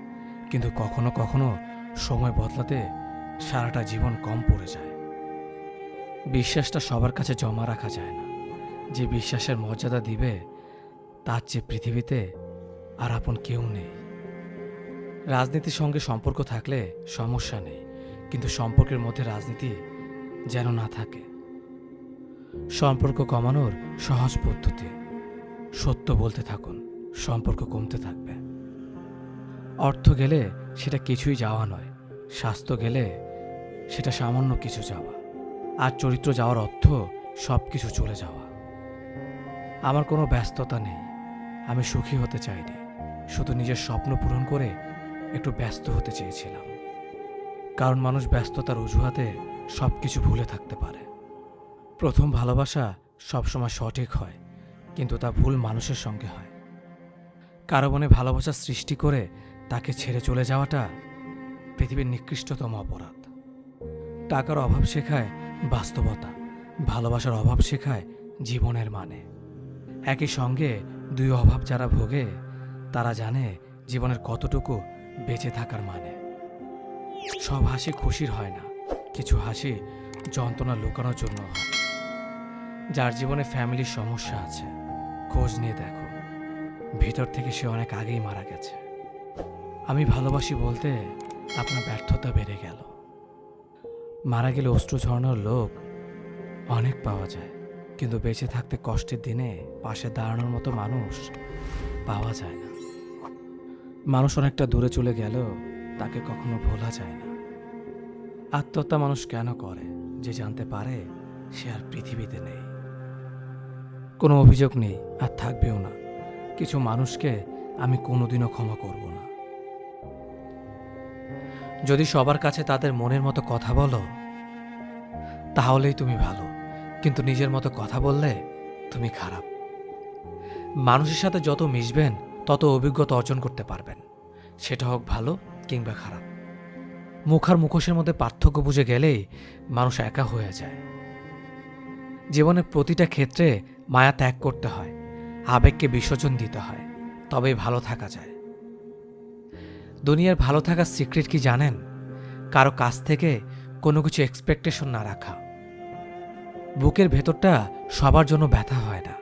কিন্তু কখনো কখনো সময় বদলাতে সারাটা জীবন কম পড়ে যায়। বিশ্বাসটা সবার কাছে জমা রাখা যায় না। যে বিশ্বাসের মর্যাদা দিবে তার চেয়ে পৃথিবীতে আর আপন কেউ নেই। রাজনীতির সঙ্গে সম্পর্ক থাকলে সমস্যা নেই, কিন্তু সম্পর্কের মধ্যে রাজনীতি যেন না থাকে। সম্পর্ক কমানোর সহজ পদ্ধতি: সত্য বলতে থাকুন, সম্পর্ক কমতে থাকবে। অর্থ গেলে সেটা কিছুই যাওয়া নয়, স্বাস্থ্য গেলে সেটা সামান্য কিছু যাওয়া, আর চরিত্র যাওয়ার অর্থ সব কিছু চলে যাওয়া। আমার কোনো ব্যস্ততা নেই, আমি সুখী হতে চাইনি, শুধু নিজের স্বপ্ন পূরণ করে একটু ব্যস্ত হতে চেয়েছিলাম। কারণ মানুষ ব্যস্ততার অজুহাতে সব কিছু ভুলে থাকতে পারে। প্রথম ভালোবাসা সবসময় সঠিক হয়, কিন্তু তা ভুল মানুষের সঙ্গে হয়। কারো মনে ভালোবাসা সৃষ্টি করে তাকে ছেড়ে চলে যাওয়াটা পৃথিবীর নিকৃষ্টতম অপরাধ। টাকার অভাব শেখায় বাস্তবতা, ভালোবাসার অভাব শেখায় জীবনের মানে। একই সঙ্গে দুই অভাব যারা ভোগে তারা জানে জীবনের কতটুকু বেঁচে থাকার মানে। সব হাসি খুশির হয় না, কিছু হাসি যন্ত্রণা লুকানোর জন্য হয়। যার জীবনে ফ্যামিলির সমস্যা আছে, খোঁজ নিয়ে দেখো, ভিতর থেকে সে অনেক আগেই মারা গেছে। আমি ভালোবাসি বলতে আপনার ব্যর্থতা বেড়ে গেল। মারা গেলে অশ্রু ঝরানোর লোক অনেক পাওয়া যায়, কিন্তু বেঁচে থাকতে কষ্টের দিনে পাশে দাঁড়ানোর মতো মানুষ পাওয়া যায় না। মানুষ অনেকটা দূরে চলে গেলেও তাকে কখনো ভোলা যায় না। আত্মহত্যা মানুষ কেন করে? যে জানতে পারে সে আর পৃথিবীতে নেই। কোনো অভিযোগ নেই, আর থাকবেও না। কিছু মানুষকে আমি কোনোদিনও ক্ষমা করব না। যদি সবার কাছে তাদের মনের মতো কথা বলো তাহলেই তুমি ভালো, কিন্তু নিজের মতো কথা বললে তুমি খারাপ। মানুষের সাথে যত মিশবেন তত অভিজ্ঞতা অর্জন করতে পারবেন, সেটা হোক ভালো কিংবা খারাপ। মুখ আর মুখোশের মধ্যে পার্থক্য বুঝে গেলেই মানুষ একা হয়ে যায়। জীবনের প্রতিটা ক্ষেত্রে মায়া ত্যাগ করতে হয়, আবেগকে বিসর্জন দিতে হয়, তবেই ভালো থাকা যায়। দুনিয়ার ভালো থাকার সিক্রেট কি জানেন? কারো কাছ থেকে কোনো কিছু এক্সপেকটেশন না রাখা। বুকের ভেতরটা সবার জন্য ব্যথা হয় না,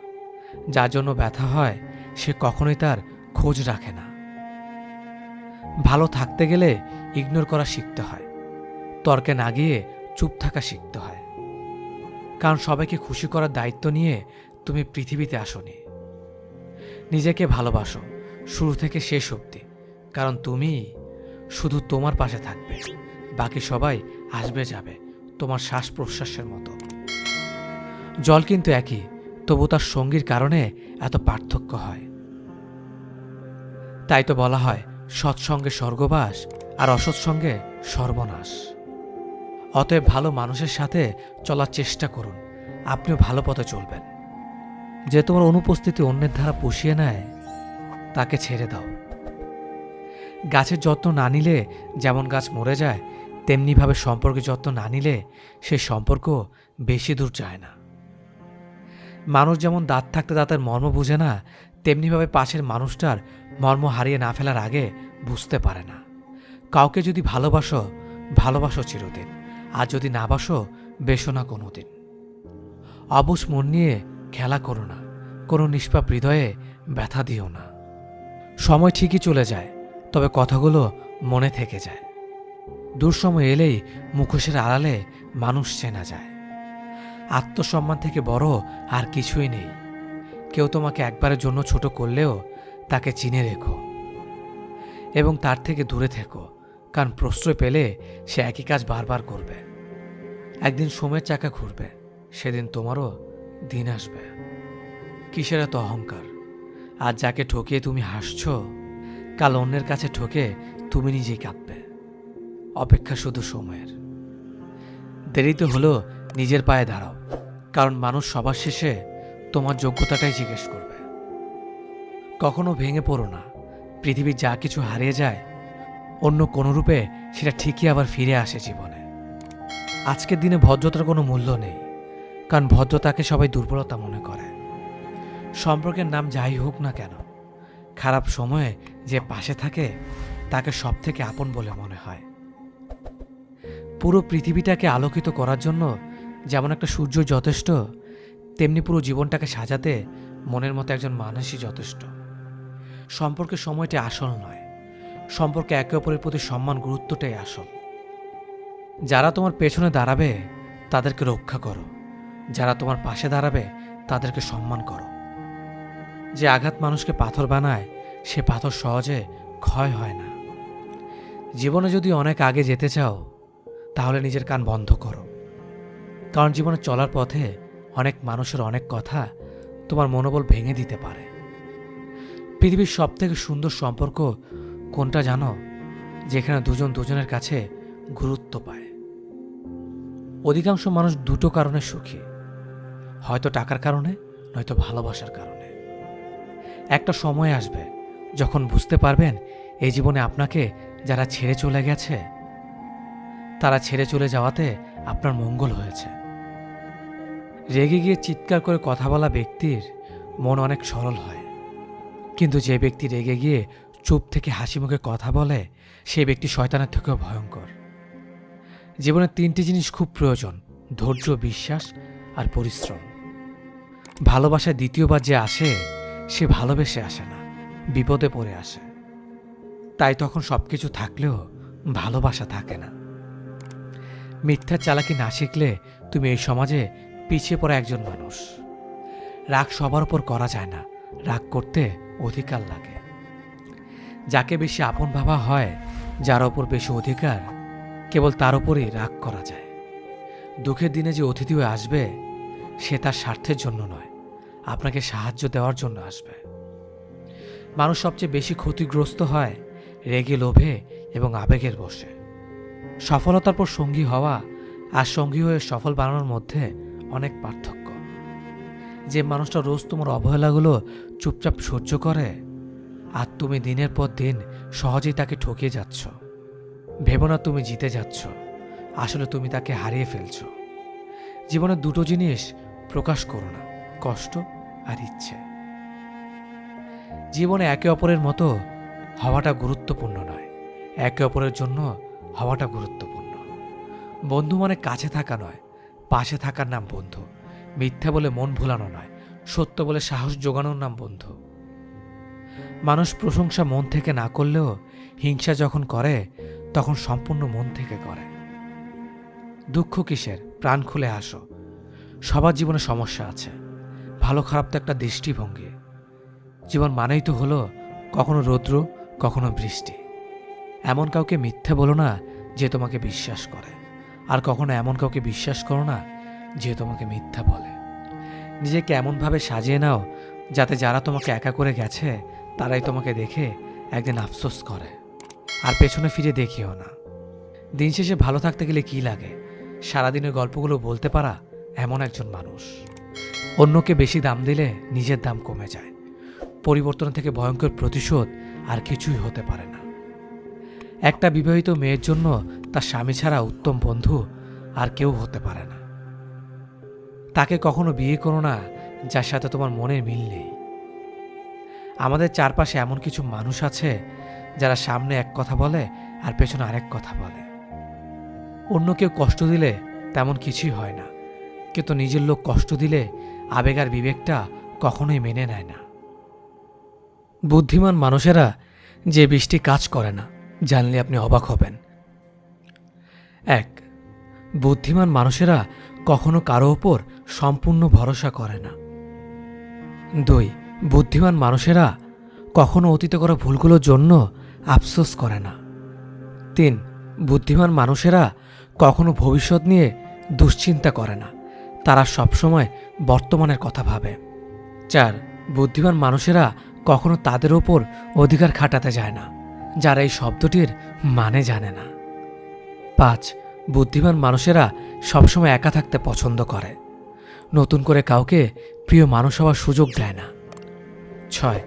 যার জন্য ব্যথা হয় সে কখনোই তার খোঁজ রাখে না। ভালো থাকতে গেলে ইগনোর করা শিখতে হয়, তর্কে না গিয়ে চুপ থাকা শিখতে হয়। কারণ সবাইকে খুশি করার দায়িত্ব নিয়ে তুমি পৃথিবীতে আসোনি। নিজেকে ভালোবাসো শুরু থেকে শেষ অবধি, কারণ তুমি শুধু তোমার পাশে থাকবে, বাকি সবাই আসবে যাবে তোমার শ্বাস প্রশ্বাসের মতো। জল কিন্তু একই, তবু তার সঙ্গীর কারণে এত পার্থক্য হয়। তাই তো বলা হয় সৎসঙ্গে স্বর্গবাস আর অসৎসঙ্গে সর্বনাশ। অতএব ভালো মানুষের সাথে চলার চেষ্টা করুন, আপনিও ভালো পথে চলবেন। যে তোমার অনুপস্থিতি অন্যের দ্বারা পুষিয়ে নেয় তাকে ছেড়ে দাও। গাছের যত্ন না নিলে যেমন গাছ মরে যায়, তেমনিভাবে সম্পর্কের যত্ন না নিলে সে সম্পর্ক বেশি দূর যায় না। মানুষ যেমন দাঁত থাকতে দাঁতের মর্ম বুঝে না, তেমনিভাবে পাশের মানুষটার মর্ম হারিয়ে না ফেলার আগে বুঝতে পারে না। কাউকে যদি ভালোবাসো, ভালোবাসো চিরদিন, আর যদি না বাসো, বেসো না কোনোদিন। অবুঝ মন নিয়ে খেলা করো না, কোনো নিষ্পাপ হৃদয়ে ব্যথা দিও না। সময় ঠিকই চলে যায়, তবে কথাগুলো মনে থেকে যায়। দুঃসময় এলেই মুখোশের আড়ালে মানুষ চেনা যায়। আত্মসম্মান থেকে বড় আর কিছুই নেই। কেউ তোমাকে একবারের জন্য ছোট করলেও তাকে চিনে রেখো এবং তার থেকে দূরে থেকো, কারণ প্রশ্রয় পেলে সে একই কাজ বারবার করবে। একদিন সময়ের চাকা ঘুরবে, সেদিন তোমারও দিন আসবে। কিসের এত অহংকার? আজ যাকে ঠকিয়ে তুমি হাসছ, কাল অন্যের কাছে ঠকে তুমি নিজেই কাঁদবে। অপেক্ষা শুধু সময়ের। দেরিতে হলেও নিজের পায়ে দাঁড়াও, কারণ মানুষ সবার শেষে তোমার যোগ্যতাটাই জিজ্ঞেস করবে। কখনো ভেঙে পড়ো না। পৃথিবীর যা কিছু হারিয়ে যায়, অন্য কোনো রূপে সেটা ঠিকই আবার ফিরে আসে জীবনে। আজকের দিনে ভদ্রতার কোনো মূল্য নেই, কারণ ভদ্রতাকে সবাই দুর্বলতা মনে করে। সম্পর্কের নাম যাই হোক না কেন, খারাপ সময়ে যে পাশে থাকে তাকে সব থেকে আপন বলে মনে হয়। পুরো পৃথিবীটাকে আলোকিত করার জন্য যেমন একটা সূর্য যথেষ্ট, তেমনি পুরো জীবনটাকে সাজাতে মনের মতো একজন মানুষই যথেষ্ট। সম্পর্কের সময়টা আসল নয়, সম্পর্কে একে অপরের প্রতি সম্মান গুরুত্বটাই আসল। যারা তোমার পেছনে দাঁড়াবে তাদেরকে রক্ষা করো, যারা তোমার পাশে দাঁড়াবে তাদেরকে সম্মান করো। যে আঘাত মানুষকে পাথর বানায় সে পাথর সহজে ক্ষয় হয় না। জীবনে যদি অনেক আগে যেতে চাও তাহলে নিজের কান বন্ধ করো, কারণ জীবনে চলার পথে অনেক মানুষের অনেক কথা তোমার মনোবল ভেঙে দিতে পারে। পৃথিবীর সবথেকে সুন্দর সম্পর্ক কোনটা জানো? যেখানে দুজন দুজনের কাছে গুরুত্ব পায়। অধিকাংশ মানুষ দুটো কারণে সুখী, হয়তো টাকার কারণে, নয়তো ভালোবাসার কারণে। একটা সময় আসবে যখন বুঝতে পারবেন এই জীবনে আপনাকে যারা ছেড়ে চলে গেছে তারা ছেড়ে চলে যাওয়াতে আপনার মঙ্গল হয়েছে। রেগে গিয়ে চিৎকার করে কথা বলা ব্যক্তির মন অনেক সরল হয়, কিন্তু যে ব্যক্তি রেগে গিয়ে চুপ থেকে হাসি মুখে কথা বলে সেই ব্যক্তি শয়তানের থেকেও ভয়ঙ্কর। জীবনে তিনটি জিনিস খুব প্রয়োজন: ধৈর্য, বিশ্বাস আর পরিশ্রম। ভালোবাসায় দ্বিতীয়বার যে আসে সে ভালোবেসে আসে না, বিপদে পড়ে আসে। তাই তখন সবকিছু থাকলেও ভালোবাসা থাকে না। মিথ্যার চালাকি না শিখলে তুমি এই সমাজে পিছিয়ে পড়া একজন মানুষ। রাগ সবার উপর করা যায় না, রাগ করতে অধিকার লাগে। যাকে বেশি আপন ভাবা হয়, যার ওপর বেশি অধিকার, কেবল তার উপরই রাগ করা যায়। দুঃখের দিনে যে অতিথি হয়ে আসবে সে তার স্বার্থের জন্য নয়, আপনাকে সাহায্য দেওয়ার জন্য আসবে। মানুষ সবচেয়ে বেশি ক্ষতিগ্রস্ত হয় রেগে, লোভে এবং আবেগের বশে। সফলতার পর সঙ্গী হওয়া আর সঙ্গী হয়ে সফল বানানোর মধ্যে অনেক পার্থক্য। যে মানুষটা রোজ তোমার অবহেলাগুলো চুপচাপ সহ্য করে আর তুমি দিনের পর দিন সহজেই তাকে ঠকিয়ে যাচ্ছ, ভেবো না তুমি জিতে যাচ্ছ, আসলে তুমি তাকে হারিয়ে ফেলছ। জীবনে দুটো জিনিস প্রকাশ করো না: কষ্ট আর ইচ্ছে। জীবনে একে অপরের মতো হওয়াটা গুরুত্বপূর্ণ নয়, একে অপরের জন্য হওয়াটা গুরুত্বপূর্ণ। বন্ধু মানে কাছে থাকা নয়, পাশে থাকার নাম বন্ধু। মিথ্যা বলে মন ভোলানো নয়, সত্য বলে সাহস জোগানোর নাম বন্ধু। মানুষ প্রশংসা মন থেকে না করলেও হিংসা যখন করে তখন সম্পূর্ণ মন থেকে করে। দুঃখ কিসের? প্রাণ খুলে হাসো। সবার জীবনে সমস্যা আছে, ভালো খারাপ তো একটা দৃষ্টিভঙ্গি। জীবন মানেই তো হলো কখনো রৌদ্র, কখনো বৃষ্টি। এমন কাউকে মিথ্যে বলো না যে তোমাকে বিশ্বাস করে, আর কখনো এমন কাউকে বিশ্বাস করো না যে তোমাকে মিথ্যা বলে। নিজেকে এমনভাবে সাজিয়ে নাও যাতে যারা তোমাকে একা করে গেছে তারাই তোমাকে দেখে একদিন আফসোস করে, আর পেছনে ফিরে দেখিও না। দিন শেষে ভালো থাকতে গেলে কি লাগে? সারাদিনের গল্পগুলো বলতে পারা এমন একজন মানুষ। অন্যকে বেশি দাম দিলে নিজের দাম কমে যায়। পরিবর্তন থেকে ভয়ঙ্কর প্রতিশোধ আর কিছুই হতে পারে না। একটা বিবাহিত মেয়ের জন্য তার স্বামী ছাড়া উত্তম বন্ধু আর কেউ হতে পারে না। তাকে কখনো বিয়ে করো না যার সাথে তোমার মনের মিল নেই। আমাদের চারপাশে এমন কিছু মানুষ আছে যারা সামনে এক কথা বলে আর পেছনে আরেক কথা বলে। অন্য কেউ কষ্ট দিলে তেমন কিছুই হয় না, কিন্তু নিজের লোক কষ্ট দিলে আবেগ আর বিবেকটা কখনোই মেনে নেয় না। বুদ্ধিমান মানুষেরা যে বৃষ্টি কাজ করে না, জানলে আপনি অবাক হবেন। 1. বুদ্ধিমান মানুষেরা কখনো কারো ওপর সম্পূর্ণ ভরসা করে না। 2. বুদ্ধিমান মানুষেরা কখনো অতীতে করা ভুলগুলোর জন্য আফসোস করে না। 3. বুদ্ধিমান মানুষেরা কখনো ভবিষ্যৎ নিয়ে দুশ্চিন্তা করে না, তারা সবসময় বর্তমানের কথা ভাবে। 4. বুদ্ধিমান মানুষেরা কখনো তাদের ওপর অধিকার খাটাতে যায় না, যারা এই শব্দটির মানে জানে না। 5. বুদ্ধিমান মানুষেরা সবসময় একা থাকতে পছন্দ করে, নতুন করে কাউকে প্রিয় মানুষ হওয়ার সুযোগ দেয় না। 6.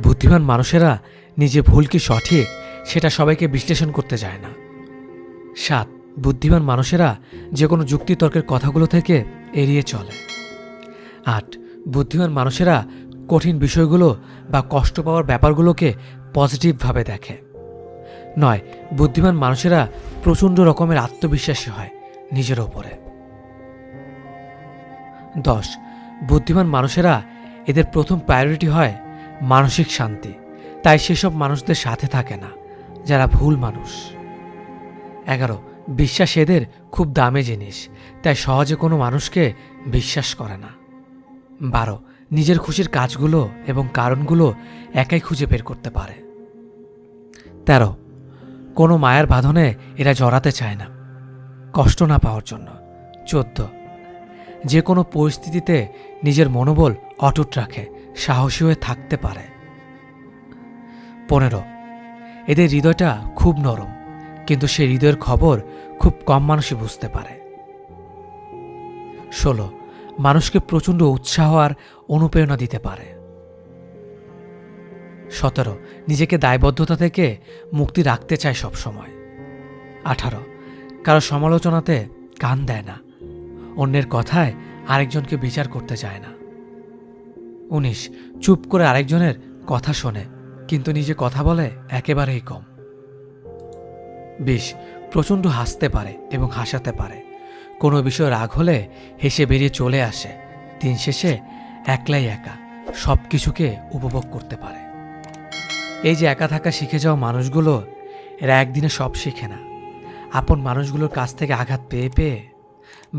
বুদ্ধিমান মানুষেরা নিজে ভুল কি সঠিক সেটা সবাইকে বিশ্লেষণ করতে যায় না। 7. বুদ্ধিমান মানুষেরা যে কোনো যুক্তিতর্কের কথাগুলো থেকে এড়িয়ে চলে। 8. বুদ্ধিমান মানুষেরা কঠিন বিষয়গুলো বা কষ্ট পাওয়ার ব্যাপারগুলোকে পজিটিভভাবে দেখে। নয়, বুদ্ধিমান মানুষেরা প্রচণ্ড রকমের আত্মবিশ্বাসী হয় নিজের ওপরে। 10, বুদ্ধিমান মানুষেরা এদের প্রথম প্রায়োরিটি হয় মানসিক শান্তি, তাই সেসব মানুষদের সাথে থাকে না যারা ভুল মানুষ। 11, বিশ্বাস এদের খুব দামি জিনিস, তাই সহজে কোনো মানুষকে বিশ্বাস করে না। 12, নিজের খুশির কাজগুলো এবং কারণগুলো একাই খুঁজে বের করতে পারে। 13, কোনো মায়ার বাঁধনে এরা জড়াতে চায় না কষ্ট না পাওয়ার জন্য। 14, যে কোনো পরিস্থিতিতে নিজের মনোবল অটুট রাখে, সাহসী হয়ে থাকতে পারে। 15, এদের হৃদয়টা খুব নরম, কিন্তু সেই হৃদয়ের খবর খুব কম মানুষই বুঝতে পারে। 16, মানুষকে প্রচণ্ড উৎসাহ আর অনুপ্রেরণা দিতে পারে। 17, নিজেকে দায়বদ্ধতা থেকে মুক্তি রাখতে চায় সবসময়। 18, কারো সমালোচনাতে কান দেয় না, অন্যের কথায় আরেকজনকে বিচার করতে চায় না। 19, চুপ করে আরেকজনের কথা শোনে, কিন্তু নিজে কথা বলে একেবারেই কম। 20, প্রচণ্ড হাসতে পারে এবং হাসাতে পারে, কোনো বিষয় রাগ হলে হেসে বেরিয়ে চলে আসে, দিন শেষে একলাই একা সব কিছুকে উপভোগ করতে পারে। এই যে একা থাকা শিখে যাওয়া মানুষগুলো, এরা একদিনে সব শিখে না। আপন মানুষগুলোর কাছ থেকে আঘাত পেয়ে পেয়ে,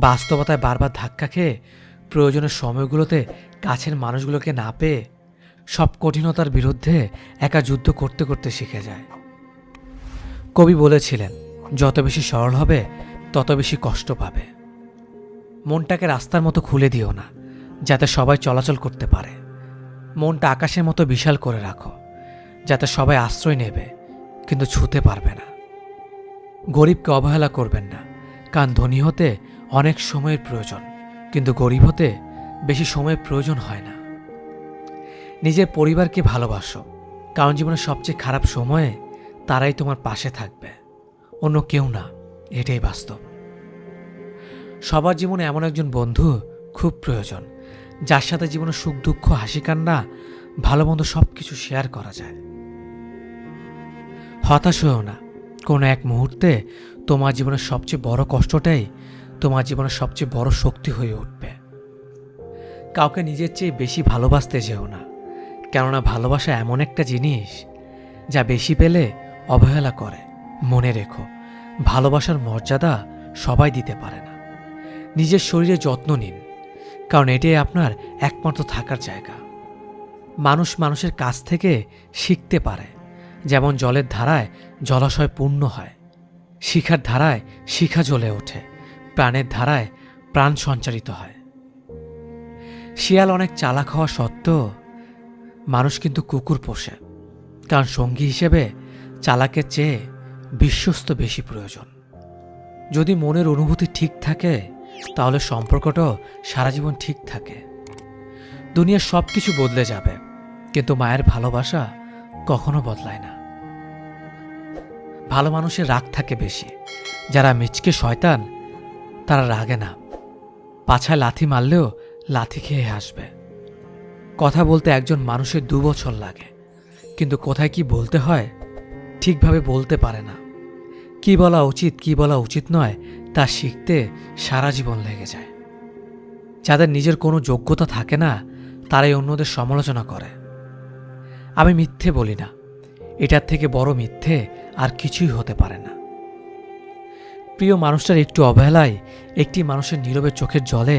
বাস্তবতায় বারবার ধাক্কা খেয়ে, প্রয়োজনের সময়গুলোতে কাছের মানুষগুলোকে না পেয়ে, সব কঠিনতার বিরুদ্ধে একা যুদ্ধ করতে করতে শিখে যায়। কবি বলেছিলেন, যত বেশি সরল হবে তত বেশি কষ্ট পাবে। মনটাকে রাস্তার মতো খুলে দিও না, যাতে সবাই চলাচল করতে পারে। মনটা আকাশের মতো বিশাল করে রাখো, যাতে সবাই আশ্রয় নেবে কিন্তু ছুঁতে পারবে না। গরিবকে অবহেলা করবেন না, কারণ ধনী হতে অনেক সময়ের প্রয়োজন, কিন্তু গরিব হতে বেশি সময়ের প্রয়োজন হয় না। নিজের পরিবারকে ভালোবাসো, কারণ জীবনের সবচেয়ে খারাপ সময়ে তারাই তোমার পাশে থাকবে, অন্য কেউ না। এটাই বাস্তব। সবার জীবনে এমন একজন বন্ধু খুব প্রয়োজন, যার সাথে জীবনের সুখ দুঃখ হাসি কান্না ভালো মন্দ সব কিছু শেয়ার করা যায়। হতাশ হয়েও না, কোনো এক মুহূর্তে তোমার জীবনের সবচেয়ে বড় কষ্টটাই তোমার জীবনের সবচেয়ে বড় শক্তি হয়ে উঠবে। কাউকে নিজের চেয়ে বেশি ভালোবাসতে যেও না, কেননা ভালোবাসা এমন একটা জিনিস যা বেশি পেলে অবহেলা করে। মনে রেখো, ভালোবাসার মর্যাদা সবাই দিতে পারে না। নিজের শরীরে যত্ন নিন, কারণ এটাই আপনার একমাত্র থাকার জায়গা। মানুষ মানুষের কাছ থেকে শিখতে পারে, যেমন জলের ধারায় জলাশয় পূর্ণ হয়, শিখার ধারায় শিখা জ্বলে ওঠে, প্রাণের ধারায় প্রাণ সঞ্চারিত হয়। শিয়াল অনেক চালাক হওয়া সত্ত্বেও মানুষ কিন্তু কুকুর পোষে, কারণ সঙ্গী হিসেবে চালাকের চেয়ে বিশ্বস্ত বেশি প্রয়োজন। যদি মনের অনুভূতি ঠিক থাকে, তাহলে সম্পর্কটাও সারা জীবন ঠিক থাকে। দুনিয়ার সব কিছু বদলে যাবে, কিন্তু মায়ের ভালোবাসা কখনো বদলায় না। ভালো মানুষের রাগ থাকে বেশি, যারা মিচকে শয়তান তারা রাগে না, পাছায় লাথি মারলেও লাথি খেয়ে হাসবে। কথা বলতে একজন মানুষের 2 বছর লাগে, কিন্তু কোথায় কি বলতে হয় ঠিকভাবে বলতে পারে না। কি বলা উচিত কি বলা উচিত নয় তা শিখতে সারা জীবন লেগে যায়। যাদের নিজের কোনো যোগ্যতা থাকে না, তারাই অন্যদের সমালোচনা করে। আমি মিথ্যে বলি না, এটার থেকে বড় মিথ্যে আর কিছুই হতে পারে না। প্রিয় মানুষটার একটু অবহেলায় একটি মানুষের নীরবে চোখের জলে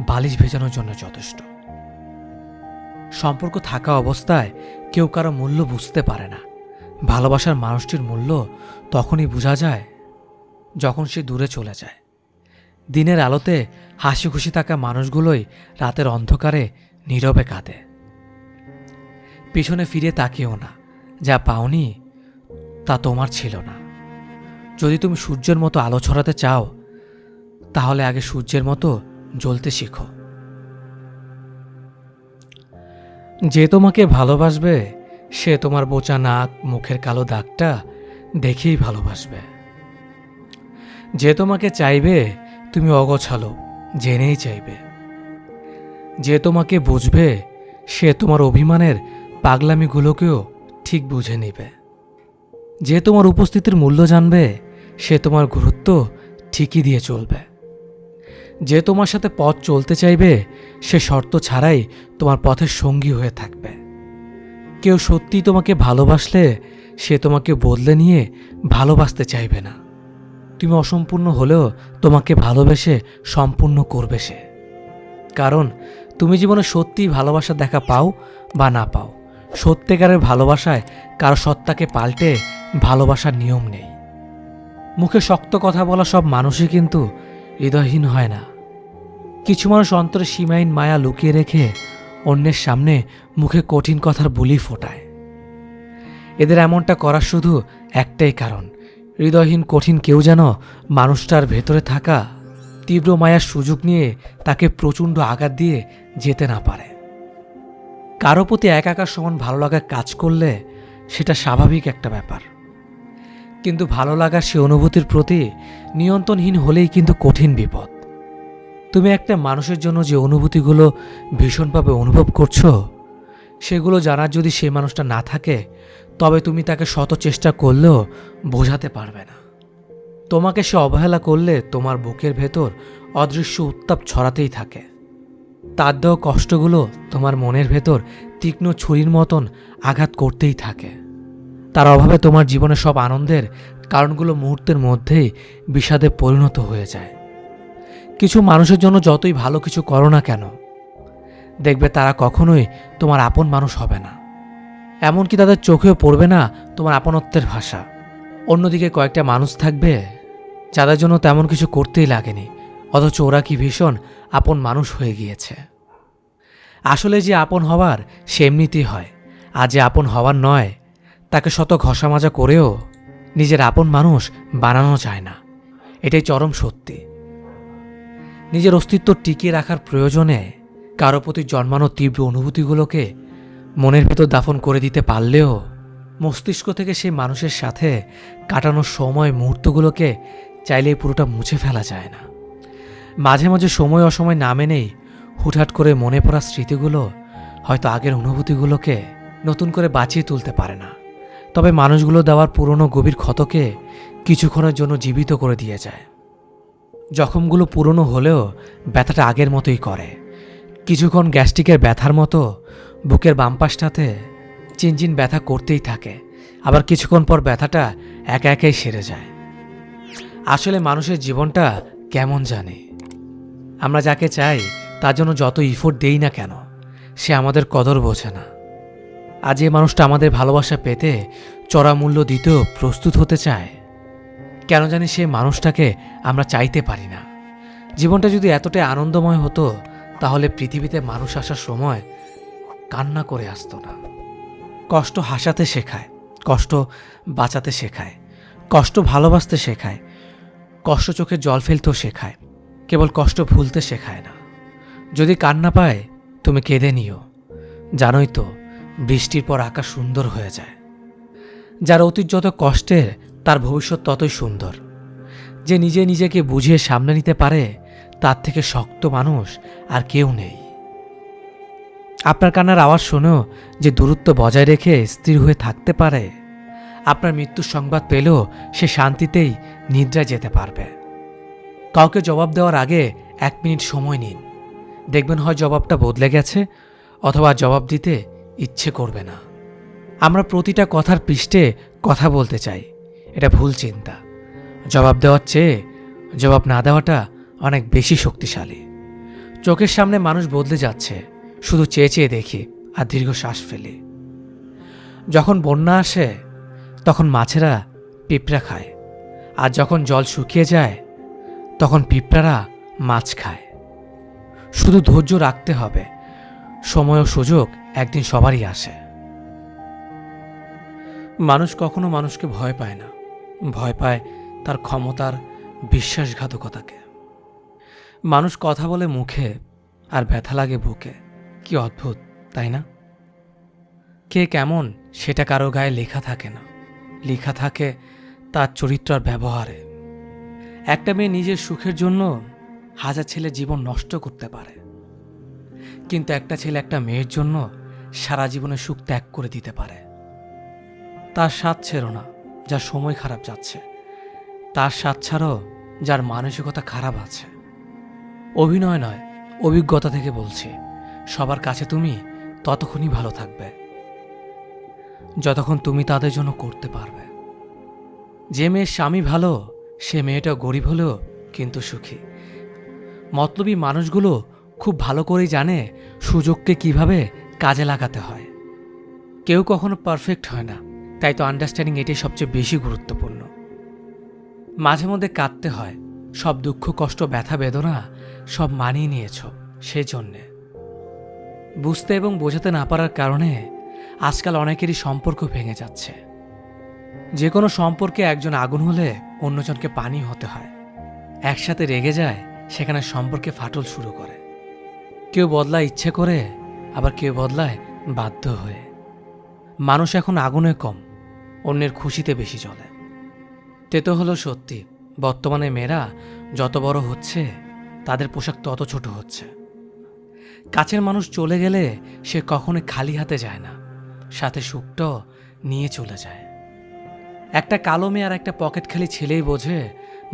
বালিশ ভেজানোর জন্য যথেষ্ট। সম্পর্ক থাকা অবস্থায় কেউ কারো মূল্য বুঝতে পারে না। ভালোবাসার মানুষটির মূল্য তখনই বোঝা যায় যখন সে দূরে চলে যায়। দিনের আলোতে হাসি খুশি থাকা মানুষগুলোই রাতের অন্ধকারে নীরবে কাঁদে। পিছনে ফিরে তাকিও না, যা পাওনি তা তোমার ছিল না। যদি তুমি সূর্যের মতো আলো ছড়াতে চাও, তাহলে আগে সূর্যের মতো জ্বলতে শিখো। যে তোমাকে ভালোবাসবে সে তোমার বোচা নাক মুখের কালো দাগটা দেখেই ভালোবাসবে। যে তোমাকে চাইবে তুমি অগোছালো জেনেই চাইবে। যে তোমাকে বুঝবে সে তোমার অভিমানের পাগলামিগুলোকেও ঠিক বুঝে নেবে। যে তোমার উপস্থিতির মূল্য জানবে সে তোমার গুরুত্ব ঠিকই দিয়ে চলবে। যে তোমার সাথে পথ চলতে চাইবে সে শর্ত ছাড়াই তোমার পথের সঙ্গী হয়ে থাকবে। কেউ সত্যি তোমাকে ভালোবাসলে সে তোমাকে বদলে নিয়ে ভালোবাসতে চাইবে না। তুমি অসম্পূর্ণ হলেও তোমাকে ভালোবেসে সম্পূর্ণ করবে সে। কারণ তুমি জীবনে সত্যিই ভালোবাসা দেখা পাও বা না পাও, সত্যিকারের ভালোবাসায় কারো সত্তাকে পাল্টে ভালোবাসার নিয়ম নেই। মুখে শক্ত কথা বলা সব মানুষই কিন্তু হৃদয়হীন হয় না। কিছু মানুষ অন্তরে সীমাহীন মায়া লুকিয়ে রেখে অন্যের সামনে মুখে কঠিন কথার বুলি ফোটায়। এদের এমনটা করার শুধু একটাই কারণ, হৃদয়হীন কঠিন কেউ যেন মানুষটার ভেতরে থাকা তীব্র মায়ার সুযোগ নিয়ে তাকে প্রচণ্ড আঘাত দিয়ে যেতে না পারে। কারো প্রতি একাকার সমান ভালো লাগা কাজ করলে সেটা স্বাভাবিক একটা ব্যাপার, কিন্তু ভালো লাগার সে অনুভূতির প্রতি নিয়ন্ত্রণহীন হলেই কিন্তু কঠিন বিপদ। তুমি একটা মানুষের জন্য যে অনুভূতিগুলো ভীষণভাবে অনুভব করছো, সেগুলো জানার যদি সেই মানুষটা না থাকে, তবে তুমি তাকে শত চেষ্টা করলেও বোঝাতে পারবে না। তোমাকে সে অবহেলা করলে তোমার বুকের ভেতর অদৃশ্য উত্তাপ ছড়াতেই থাকে। তার দেওয়া কষ্টগুলো তোমার মনের ভেতর তীক্ষ্ণ ছুরির মতন আঘাত করতেই থাকে। তার অভাবে তোমার জীবনে সব আনন্দের কারণগুলো মুহূর্তের মধ্যেই বিষাদে পরিণত হয়ে যায়। কিছু মানুষের জন্য যতই ভালো কিছু করো না কেন, দেখবে তারা কখনোই তোমার আপন মানুষ হবে না। এমনকি তাদের চোখেও পড়বে না তোমার আপনত্বের ভাষা। অন্যদিকে কয়েকটা মানুষ থাকবে যাদের জন্য তেমন কিছু করতেই লাগেনি, অথচ ওরা কি ভীষণ আপন মানুষ হয়ে গিয়েছে। আসলে যে আপন হওয়ার সে এমনিতেই হয়, আর যে আপন হওয়ার নয় তাকে শত ঘষা মাজা করেও নিজের আপন মানুষ বানানো যায় না। এটাই চরম সত্যি। নিজের অস্তিত্ব টিকিয়ে রাখার প্রয়োজনে কারো প্রতি জন্মানো তীব্র অনুভূতিগুলোকে মনের ভেতর দাফন করে দিতে পারলেও মস্তিষ্ক থেকে সেই মানুষের সাথে কাটানোর সময় মুহূর্তগুলোকে চাইলেই পুরোটা মুছে ফেলা যায় না। মাঝে মাঝে সময় অসময় না মেনেই হুটহাট করে মনে পড়া স্মৃতিগুলো হয়তো আগের অনুভূতিগুলোকে নতুন করে বাঁচিয়ে তুলতে পারে না, তবে মানুষগুলো দেওয়ার পুরনো গভীর ক্ষতকে কিছুক্ষণের জন্য জীবিত করে দিয়ে যায়। জখমগুলো পুরনো হলেও ব্যথাটা আগের মতোই করে। কিছুক্ষণ গ্যাস্ট্রিকের ব্যথার মতো বুকের বাম পাশটাতে চিনচিন ব্যথা করতেই থাকে, আবার কিছুক্ষণ পর ব্যথাটা একা একাই সেরে যায়। আসলে মানুষের জীবনটা কেমন জানে, আমরা যাকে চাই তার জন্য যত ইফোর্ট দেই না কেন, সে আমাদের কদর বোঝে না। আজ যে মানুষটা আমাদের ভালোবাসা পেতে চড়া মূল্য দিতেও প্রস্তুত হতে চায়, কেন জানি সে মানুষটাকে আমরা চাইতে পারি না। জীবনটা যদি এতটাই আনন্দময় হতো, তাহলে পৃথিবীতে মানুষ আসার সময় কান্না করে আসতো না। কষ্ট হাসাতে শেখায়, কষ্ট বাঁচাতে শেখায়, কষ্ট ভালোবাসতে শেখায়, কষ্ট চোখে জল ফেলতেও শেখায়, কেবল কষ্ট ভুলতে শেখায় না। যদি কান্না পায় তুমি কেঁদে নিও, জানোই তো বৃষ্টির পর আকাশ সুন্দর হয়ে যায়। যার অতীত যত কষ্টের তার ভবিষ্যৎ ততই সুন্দর। যে নিজে নিজেকে বুঝিয়ে সামনে নিতে পারে তার থেকে শক্ত মানুষ আর কেউ নেই। আপনার কান্নার আওয়াজ শুনেও যে দূরত্ব বজায় রেখে স্থির হয়ে থাকতে পারে, আপনার মৃত্যুর সংবাদ পেলেও সে শান্তিতেই নিদ্রায় যেতে পারবে। কাউকে জবাব দেওয়ার আগে 1 মিনিট সময় নিন, দেখবেন হয় জবাবটা বদলে গেছে অথবা জবাব দিতে ইচ্ছে করবে না। আমরা প্রতিটা কথার পৃষ্ঠে কথা বলতে চাই, এটা ভুল চিন্তা। জবাব দেওয়ার চেয়ে জবাব না দেওয়াটা অনেক বেশি শক্তিশালী। চোখের সামনে মানুষ বদলে যাচ্ছে, শুধু চেয়ে চেয়ে দেখি আর দীর্ঘ শ্বাস ফেলি। যখন বন্যা আসে তখন মাছেরা পিঁপড়া খায়, আর যখন জল শুকিয়ে যায় তখন পিঁপড়ারা মাছ খায়। শুধু ধৈর্য রাখতে হবে, সময় ও সুযোগ একদিন সবারই আসে। মানুষ কখনো মানুষকে ভয় পায় না, ভয় পায় তার ক্ষমতার বিশ্বাসঘাতকতাকে। মানুষ কথা বলে মুখে আর ব্যথা লাগে বুকে। কি অদ্ভুত, তাই না? কে কেমন সেটা কারো গায়ে লেখা থাকে না, লেখা থাকে তার চরিত্র আর ব্যবহারে। একটা মেয়ে নিজের সুখের জন্য 1000 ছেলে জীবন নষ্ট করতে পারে, কিন্তু একটা ছেলে একটা মেয়ের জন্য সারা জীবনের সুখ ত্যাগ করে দিতে পারে। তার স্বাদ ছেড়ো না, যার সময় খারাপ যাচ্ছে, তার সাথ ছাড়ো যার মানসিকতা খারাপ আছে। অভিনয় নয়, অভিজ্ঞতা থেকে বলছি, সবার কাছে তুমি ততক্ষণই ভালো থাকবে যতক্ষণ তুমি তাদের জন্য করতে পারবে। যে মেয়ের স্বামী ভালো, সে মেয়েটা গরিব হলেও কিন্তু সুখী। মতলবী মানুষগুলো খুব ভালো করেই জানে সুযোগকে কিভাবে কাজে লাগাতে হয়। কেউ কখনো পারফেক্ট হয় না, তাই তো আন্ডারস্ট্যান্ডিং এটাই সবচেয়ে বেশি গুরুত্বপূর্ণ। মাঝে মধ্যে কাঁদতে হয়, সব দুঃখ কষ্ট ব্যথা বেদনা সব মানিয়ে নিয়েছ, সেই জন্যে। বুঝতে এবং বোঝাতে না পারার কারণে আজকাল অনেকেরই সম্পর্ক ভেঙে যাচ্ছে। যে কোনো সম্পর্কে একজন আগুন হলে অন্যজনকে পানি হতে হয়। একসাথে রেগে যায়, সেখানে সম্পর্কে ফাটল শুরু করে। কেউ বদলায় ইচ্ছে করে, আবার কেউ বদলায় বাধ্য হয়ে। মানুষ এখন আগুনে কম, অন্যের খুশিতে বেশি চলে। তেতো হলো সত্যি, বর্তমানে মেয়েরা যত বড় হচ্ছে তাদের পোশাক তত ছোট হচ্ছে। কাছের মানুষ চলে গেলে সে কখনোই খালি হাতে যায় না, সাথে সুখটাও নিয়ে চলে যায়। একটা কালো মেয়ে আর একটা পকেট খালি ছেলেই বোঝে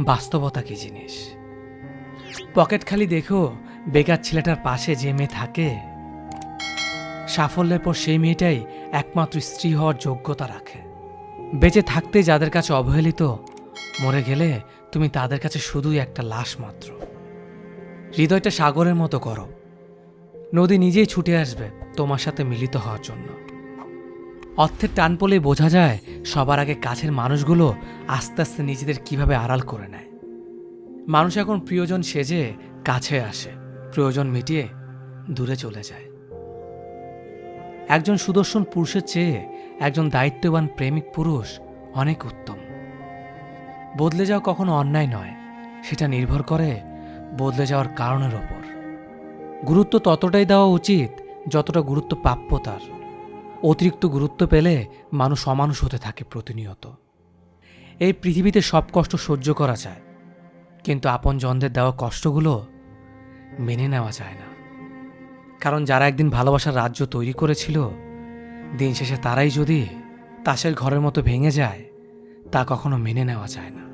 বাস্তবতা কি জিনিস। পকেট খালি দেখো বেকার ছেলেটার পাশে যে মেয়ে থাকে, সাফল্যের পর সেই মেয়েটাই একমাত্র স্ত্রী হওয়ার যোগ্যতা রাখে। বেঁচে থাকতে যাদের কাছে অবহেলিত, মরে গেলে তুমি তাদের কাছে শুধুই একটা লাশ মাত্র। হৃদয়টা সাগরের মতো করো, নদী নিজেই ছুটে আসবে তোমার সাথে মিলিত হওয়ার জন্য। অর্থের টান পড়লেই বোঝা যায় সবার আগে কাছের মানুষগুলো আস্তে আস্তে নিজেদের কিভাবে আড়াল করে নেয়। মানুষ এখন প্রিয়জন সেজে কাছে আসে, প্রয়োজন মিটিয়ে দূরে চলে যায়। একজন সুদর্শন পুরুষের চেয়ে একজন দায়িত্ববান প্রেমিক পুরুষ অনেক উত্তম। বদলে যাওয়া কখনো অন্যায় নয়, সেটা নির্ভর করে বদলে যাওয়ার কারণের ওপর। গুরুত্ব ততটাই দেওয়া উচিত যতটা গুরুত্ব প্রাপ্য তার। অতিরিক্ত গুরুত্ব পেলে মানুষ অমানুষ হতে থাকে প্রতিনিয়ত। এই পৃথিবীতে সব কষ্ট সহ্য করা যায়, কিন্তু আপনজনদের দেওয়া কষ্টগুলো মেনে নেওয়া যায় না। কারণ যারা একদিন ভালোবাসার রাজ্য তৈরি করেছিল, দিন শেষে তারাই যদি তাসের ঘরের মতো ভেঙে যায়, তা কখনো মেনে নেওয়া যায় না।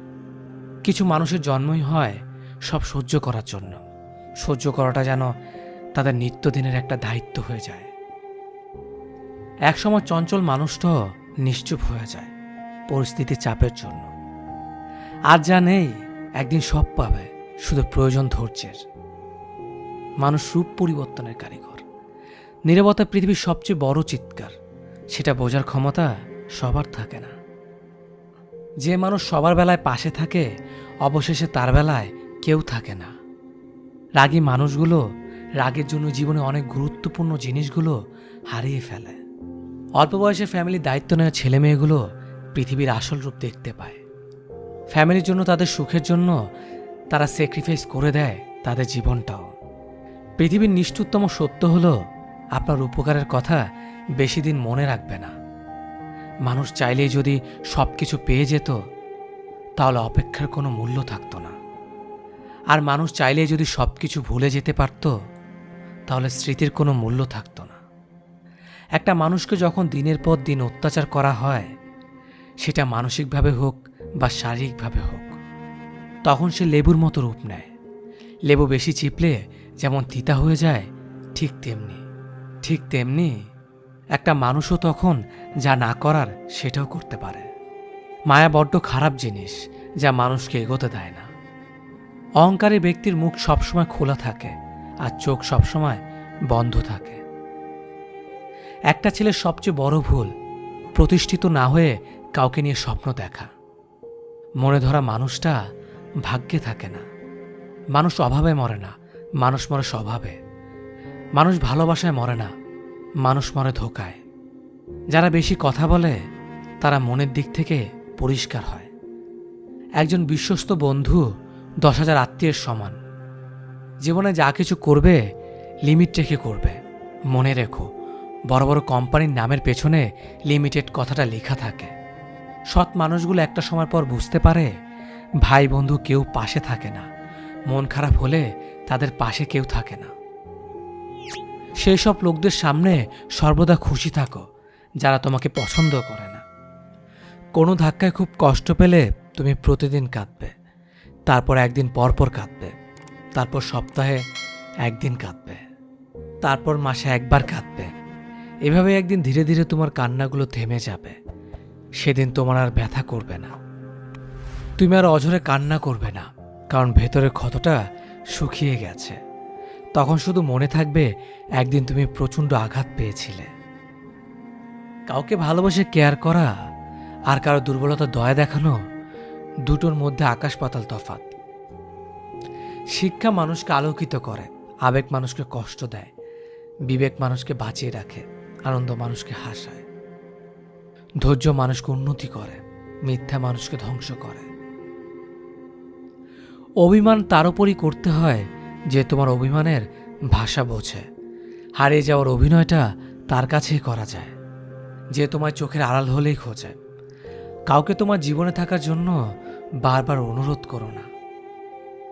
কিছু মানুষের জন্মই হয় সব সহ্য করার জন্য। সহ্য করাটা যেন তাদের নিত্যদিনের একটা দায়িত্ব হয়ে যায়। একসময় চঞ্চল মানুষটাও নিশ্চুপ হয়ে যায় পরিস্থিতির চাপের জন্য। আজ যা নেই একদিন সব পাবে, শুধু প্রয়োজন ধৈর্যের। মানুষ রূপ পরিবর্তনের কারিগর। নীরবতা পৃথিবীর সবচেয়ে বড় চিৎকার, সেটা বোঝার ক্ষমতা সবার থাকে না। যে মানুষ সবার বেলায় পাশে থাকে, অবশেষে তার বেলায় কেউ থাকে না। রাগী মানুষগুলো রাগের জন্য জীবনে অনেক গুরুত্বপূর্ণ জিনিসগুলো হারিয়ে ফেলে। অল্প বয়সে ফ্যামিলির দায়িত্ব নেওয়া ছেলে মেয়েগুলো পৃথিবীর আসল রূপ দেখতে পায়। ফ্যামিলির জন্য, তাদের সুখের জন্য তারা স্যাক্রিফাইস করে দেয় তাদের জীবনটাও। পৃথিবীর নিষ্ঠুরতম সত্য হলো, আপনার উপকারের কথা বেশি দিন মনে রাখবে না। মানুষ চাইলেই যদি সব কিছু পেয়ে যেত, তাহলে অপেক্ষার কোনো মূল্য থাকতো না। আর মানুষ চাইলেই যদি সব কিছু ভুলে যেতে পারত, তাহলে স্মৃতির কোনো মূল্য থাকতো না। একটা মানুষকে যখন দিনের পর দিন অত্যাচার করা হয়, সেটা মানসিকভাবে হোক বা শারীরিকভাবে হোক, তখন সে লেবুর মতো রূপ নেয়। লেবু বেশি চিপলে যেমন তিতা হয়ে যায়, ঠিক তেমনি একটা মানুষও তখন যা না করার সেটাও করতে পারে। মায়া বড্ড খারাপ জিনিস, যা মানুষকে এগোতে দেয় না। অহংকারী ব্যক্তির মুখ সবসময় খোলা থাকে আর চোখ সবসময় বন্ধ থাকে। একটা ছেলের সবচেয়ে বড় ভুল, প্রতিষ্ঠিত না হয়ে কাউকে নিয়ে স্বপ্ন দেখা। মনে ধরা মানুষটা ভাগ্যে থাকে না। মানুষ অভাবে মরে না, মানুষ মরে স্বভাবে। মানুষ ভালোবাসায় মরে না, মানুষ মরে ধোঁকায়। যারা বেশি কথা বলে তারা মনের দিক থেকে পরিষ্কার হয়। একজন বিশ্বস্ত বন্ধু 10,000 আত্মীয়ের সমান। জীবনে যা কিছু করবে লিমিট রেখে করবে। মনে রেখো, বড় বড় কোম্পানির নামের পেছনে লিমিটেড কথাটা লেখা থাকে। সৎ মানুষগুলো একটা সময় পর বুঝতে পারে, ভাই বন্ধু কেউ পাশে থাকে না। মন খারাপ হলে তাদের পাশে কেউ থাকে না। সেই সব লোকদের সামনে সর্বদা খুশি থাকো যারা তোমাকে পছন্দ করে না। কোনো ধাক্কায় খুব কষ্ট পেলে তুমি প্রতিদিন কাঁদবে, তারপর একদিন পর পর কাঁদবে, তারপর সপ্তাহে একদিন কাঁদবে, তারপর মাসে একবার কাঁদবে। এভাবে একদিন ধীরে ধীরে তোমার কান্নাগুলো থেমে যাবে। সেদিন তোমার আর ব্যথা করবে না, তুমি আর অঝরে কান্না করবে না, কারণ ভেতরের ক্ষতটা শুকিয়ে গেছে। তখন শুধু মনে থাকবে একদিন তুমি প্রচণ্ড আঘাত পেয়েছিলে। কাউকে ভালোবাসে কেয়ার করা আর কারো দুর্বলতা দয়া দেখানো, দুটোর মধ্যে আকাশ পাতাল তফাৎ। শিক্ষা মানুষকে আলোকিত করে, আবেগ মানুষকে কষ্ট দেয়, বিবেক মানুষকে বাঁচিয়ে রাখে, আনন্দ মানুষকে হাসায়, ধৈর্য মানুষকে উন্নতি করে, মিথ্যা মানুষকে ধ্বংস করে। অভিমান তার উপরই করতে হয় যে তোমার অভিমানের ভাষা বোঝে। হারিয়ে যাওয়ার অভিনয়টা তার কাছেই করা যায় যে তোমার চোখের আড়াল হলেই খোঁজে। কাউকে তোমার জীবনে থাকার জন্য বারবার অনুরোধ করো না,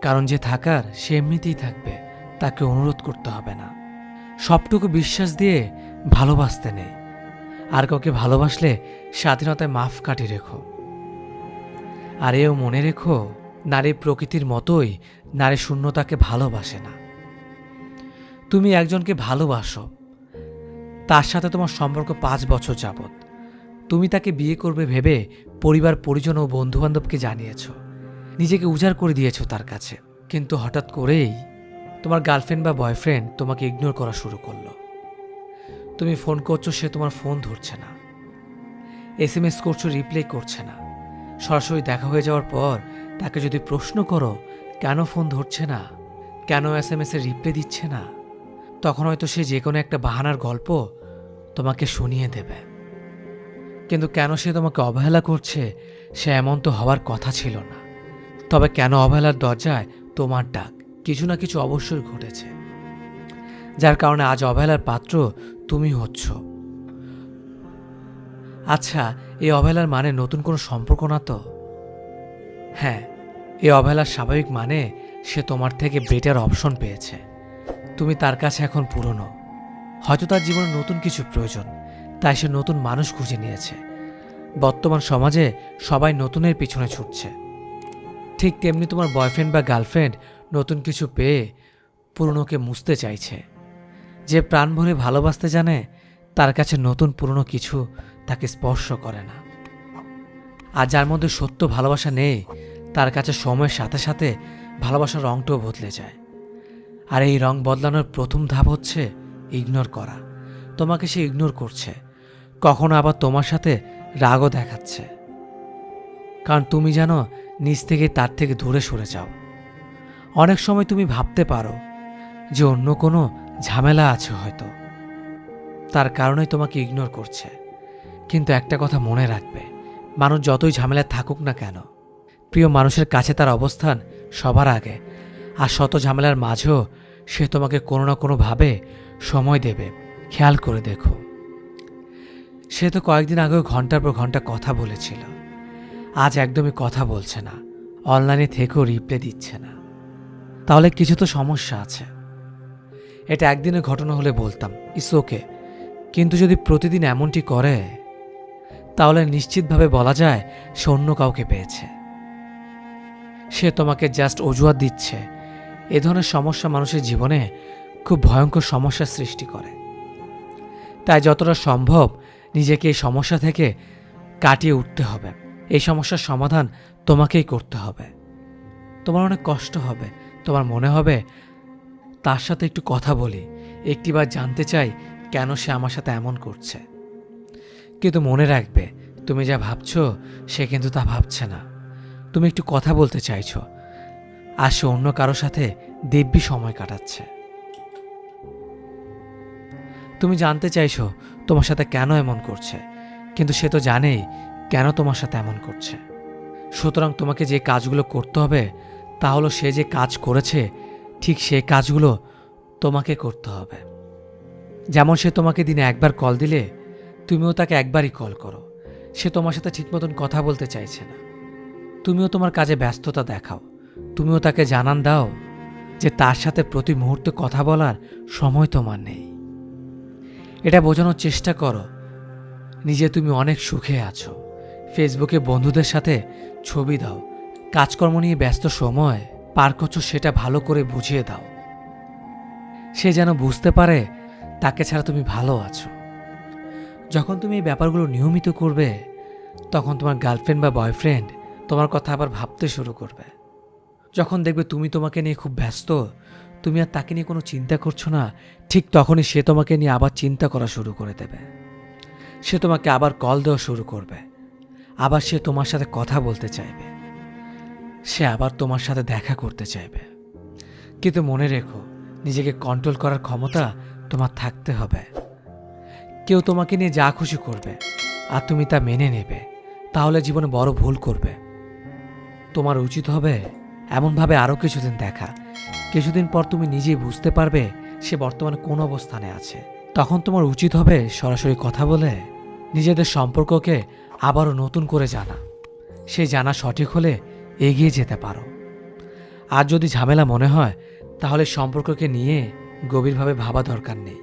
কারণ যে থাকার সে এমনিতেই থাকবে, তাকে অনুরোধ করতে হবে না। সবটুকু বিশ্বাস দিয়ে ভালোবাসতে নেই, আর কাউকে ভালোবাসলে স্বাধীনতায় মাফ কাটি রেখো। আর এও মনে রেখো, নারী প্রকৃতির মতোই নারী শূন্যতাকে ভালোবাসে না। তুমি একজনকে ভালোবাসো, তার সাথে তোমার সম্পর্ক 5 বছর যাবৎ। তুমি তাকে বিয়ে করবে ভেবে পরিবার পরিজন ও বন্ধুবান্ধবকে জানিয়েছ, নিজেকে উজাড় করে দিয়েছ তার কাছে। কিন্তু হঠাৎ করেই তোমার গার্লফ্রেন্ড বা বয়ফ্রেন্ড তোমাকে ইগনোর করা শুরু করলো। তুমি ফোন করছো, সে তোমার ফোন ধরছে না। SMS করছো, রিপ্লাই করছে না। সরাসরি দেখা হয়ে যাওয়ার পর তাকে যদি প্রশ্ন করো কেন ফোন ধরছে না, কেন SMS-এর রিপ্লাই দিচ্ছে না, তখন হয়তো সে যে কোনো একটা বাহানার গল্প তোমাকে শুনিয়ে দেবে। কিন্তু কেন সে তোমাকে অবহেলা করছে, সে এমন তো হওয়ার কথা ছিল না। তবে কেন অবহেলার দরজায় তোমার ডাক, কিছু না কিছু অবশ্যই ঘটেছে, যার কারণে আজ অবহেলার পাত্র তুমি হচ্ছ। আচ্ছা, এই অবহেলার মানে নতুন কোনো সম্পর্ক না তো? হ্যাঁ, এই অবহেলার স্বাভাবিক মানে সে তোমার থেকে বেটার অপশন পেয়েছে। তুমি তার কাছে এখন পুরনো, হয়তো তার জীবনে নতুন কিছু প্রয়োজন, তাই সে নতুন মানুষ খুঁজে নিয়েছে। বর্তমান সমাজে সবাই নতুনের পিছনে ছুটছে। ঠিক তেমনি তোমার বয়ফ্রেন্ড বা গার্লফ্রেন্ড নতুন কিছু পেয়ে পুরনোকে মুছতে চাইছে। যে প্রাণ ভরে ভালোবাসতে জানে, তার কাছে নতুন পুরনো কিছু তাকে স্পর্শ করে না। আর যার মধ্যে সত্য ভালোবাসা নেই, তার কাছে সময়ের সাথে সাথে ভালোবাসার রংটাও বদলে যায়। আর এই রং বদলানোর প্রথম ধাপ হচ্ছে ইগনোর করা। তোমাকে সে ইগনোর করছে, কখনো আবার তোমার সাথে রাগও দেখাচ্ছে, কারণ তুমি জানো নিজ থেকে তার থেকে দূরে সরে যাও। অনেক সময় তুমি ভাবতে পারো যে অন্য কোনো ঝামেলা আছে হয়তো, তার কারণেই তোমাকে ইগনোর করছে। কিন্তু একটা কথা মনে রাখবে, মানুষ যতই ঝামেলায় থাকুক না কেন, প্রিয় মানুষের কাছে তার অবস্থান সবার আগে। আর শত ঝামেলার মাঝেও সে তোমাকে কোনো না কোনোভাবে সময় দেবে, খেয়াল করে দেখো। সে তো কয়েকদিন আগেও ঘন্টার পর ঘন্টা কথা বলেছিল, আজ একদমই কথা বলছে না, অনলাইনে থেকেও রিপ্লাই দিচ্ছে না। তাহলে কিছু তো সমস্যা আছে। এটা একদিনের ঘটনা হলে বলতাম ইটস ওকে, কিন্তু যদি প্রতিদিন এমনটি করে, তাহলে নিশ্চিতভাবে বলা যায় সে অন্য কাউকে পেয়েছে। সে তোমাকে জাস্ট অজুহাত দিচ্ছে। এ ধরনের সমস্যা মানুষের জীবনে খুব ভয়ঙ্কর সমস্যার সৃষ্টি করে। তাই যতটা সম্ভব নিজেকে এই সমস্যা থেকে কাটিয়ে উঠতে হবে। এই সমস্যার সমাধান তোমাকেই করতে হবে। তোমার অনেক কষ্ট হবে, তোমার মনে হবে তার সাথে একটু কথা বলি, একটিবার জানতে চাই কেন সে আমার সাথে এমন করছে। কিন্তু মনে রাখবে, তুমি যা ভাবছো সে কিন্তু তা ভাবছে না। তুমি একটু কথা বলতে চাইছো, আর সে অন্য কারোর সাথে দিব্যি সময় কাটাচ্ছে। তুমি জানতে চাইছো তোমার সাথে কেন এমন করছে, কিন্তু সে তো জানেই কেন তোমার সাথে এমন করছে। সুতরাং তোমাকে যে কাজগুলো করতে হবে তা হলো সে যে কাজ করেছে ঠিক সেই কাজগুলো তোমাকে করতে হবে। যেমন সে তোমাকে দিনে একবার কল দিলে তুমিও তাকে একবারই কল করো। সে তোমার সাথে ঠিক মতন কথা বলতে চাইছে না, তুমিও তোমার কাজে ব্যস্ততা দেখাও। তুমিও তাকে জানান দাও যে তার সাথে প্রতি মুহূর্তে কথা বলার সময় তোমার নেই। এটা বোঝানোর চেষ্টা করো নিজে তুমি অনেক সুখে আছো, ফেসবুকে বন্ধুদের সাথে ছবি দাও, কাজকর্ম নিয়ে ব্যস্ত সময় পার করছো সেটা ভালো করে বুঝিয়ে দাও। সে যেন বুঝতে পারে তাকে ছাড়া তুমি ভালো আছো। যখন তুমি এই ব্যাপারগুলো নিয়মিত করবে, তখন তোমার গার্লফ্রেন্ড বা বয়ফ্রেন্ড তোমার কথা আবার ভাবতে শুরু করবে। যখন দেখবে তুমি তোমাকে নিয়ে খুব ব্যস্ত, তুমি আর তাকে নিয়ে কোনো চিন্তা করছো না, ঠিক তখনই সে তোমাকে নিয়ে আবার চিন্তা করা শুরু করে দেবে। সে তোমাকে আবার কল দেওয়া শুরু করবে, আবার সে তোমার সাথে কথা বলতে চাইবে, সে আবার তোমার সাথে দেখা করতে চাইবে। কিন্তু মনে রেখো, নিজেকে কন্ট্রোল করার ক্ষমতা তোমার থাকতে হবে। কেউ তোমাকে নিয়ে যা খুশি করবে আর তুমি তা মেনে নেবে, তাহলে জীবনে বড় ভুল করবে। তোমার উচিত হবে এমনভাবে আরও কিছুদিন দেখা, কিছুদিন পর তুমি নিজেই বুঝতে পারবে সে বর্তমানে কোন অবস্থানে আছে। তখন তোমার উচিত হবে সরাসরি কথা বলে নিজেদের সম্পর্ককে আবারও নতুন করে জানা। সেই জানা সঠিক হলে এগিয়ে যেতে পারো। আর যদি ঝামেলা মনে হয়, তাহলে সম্পর্ককে নিয়ে গভীরভাবে ভাবা দরকার নেই।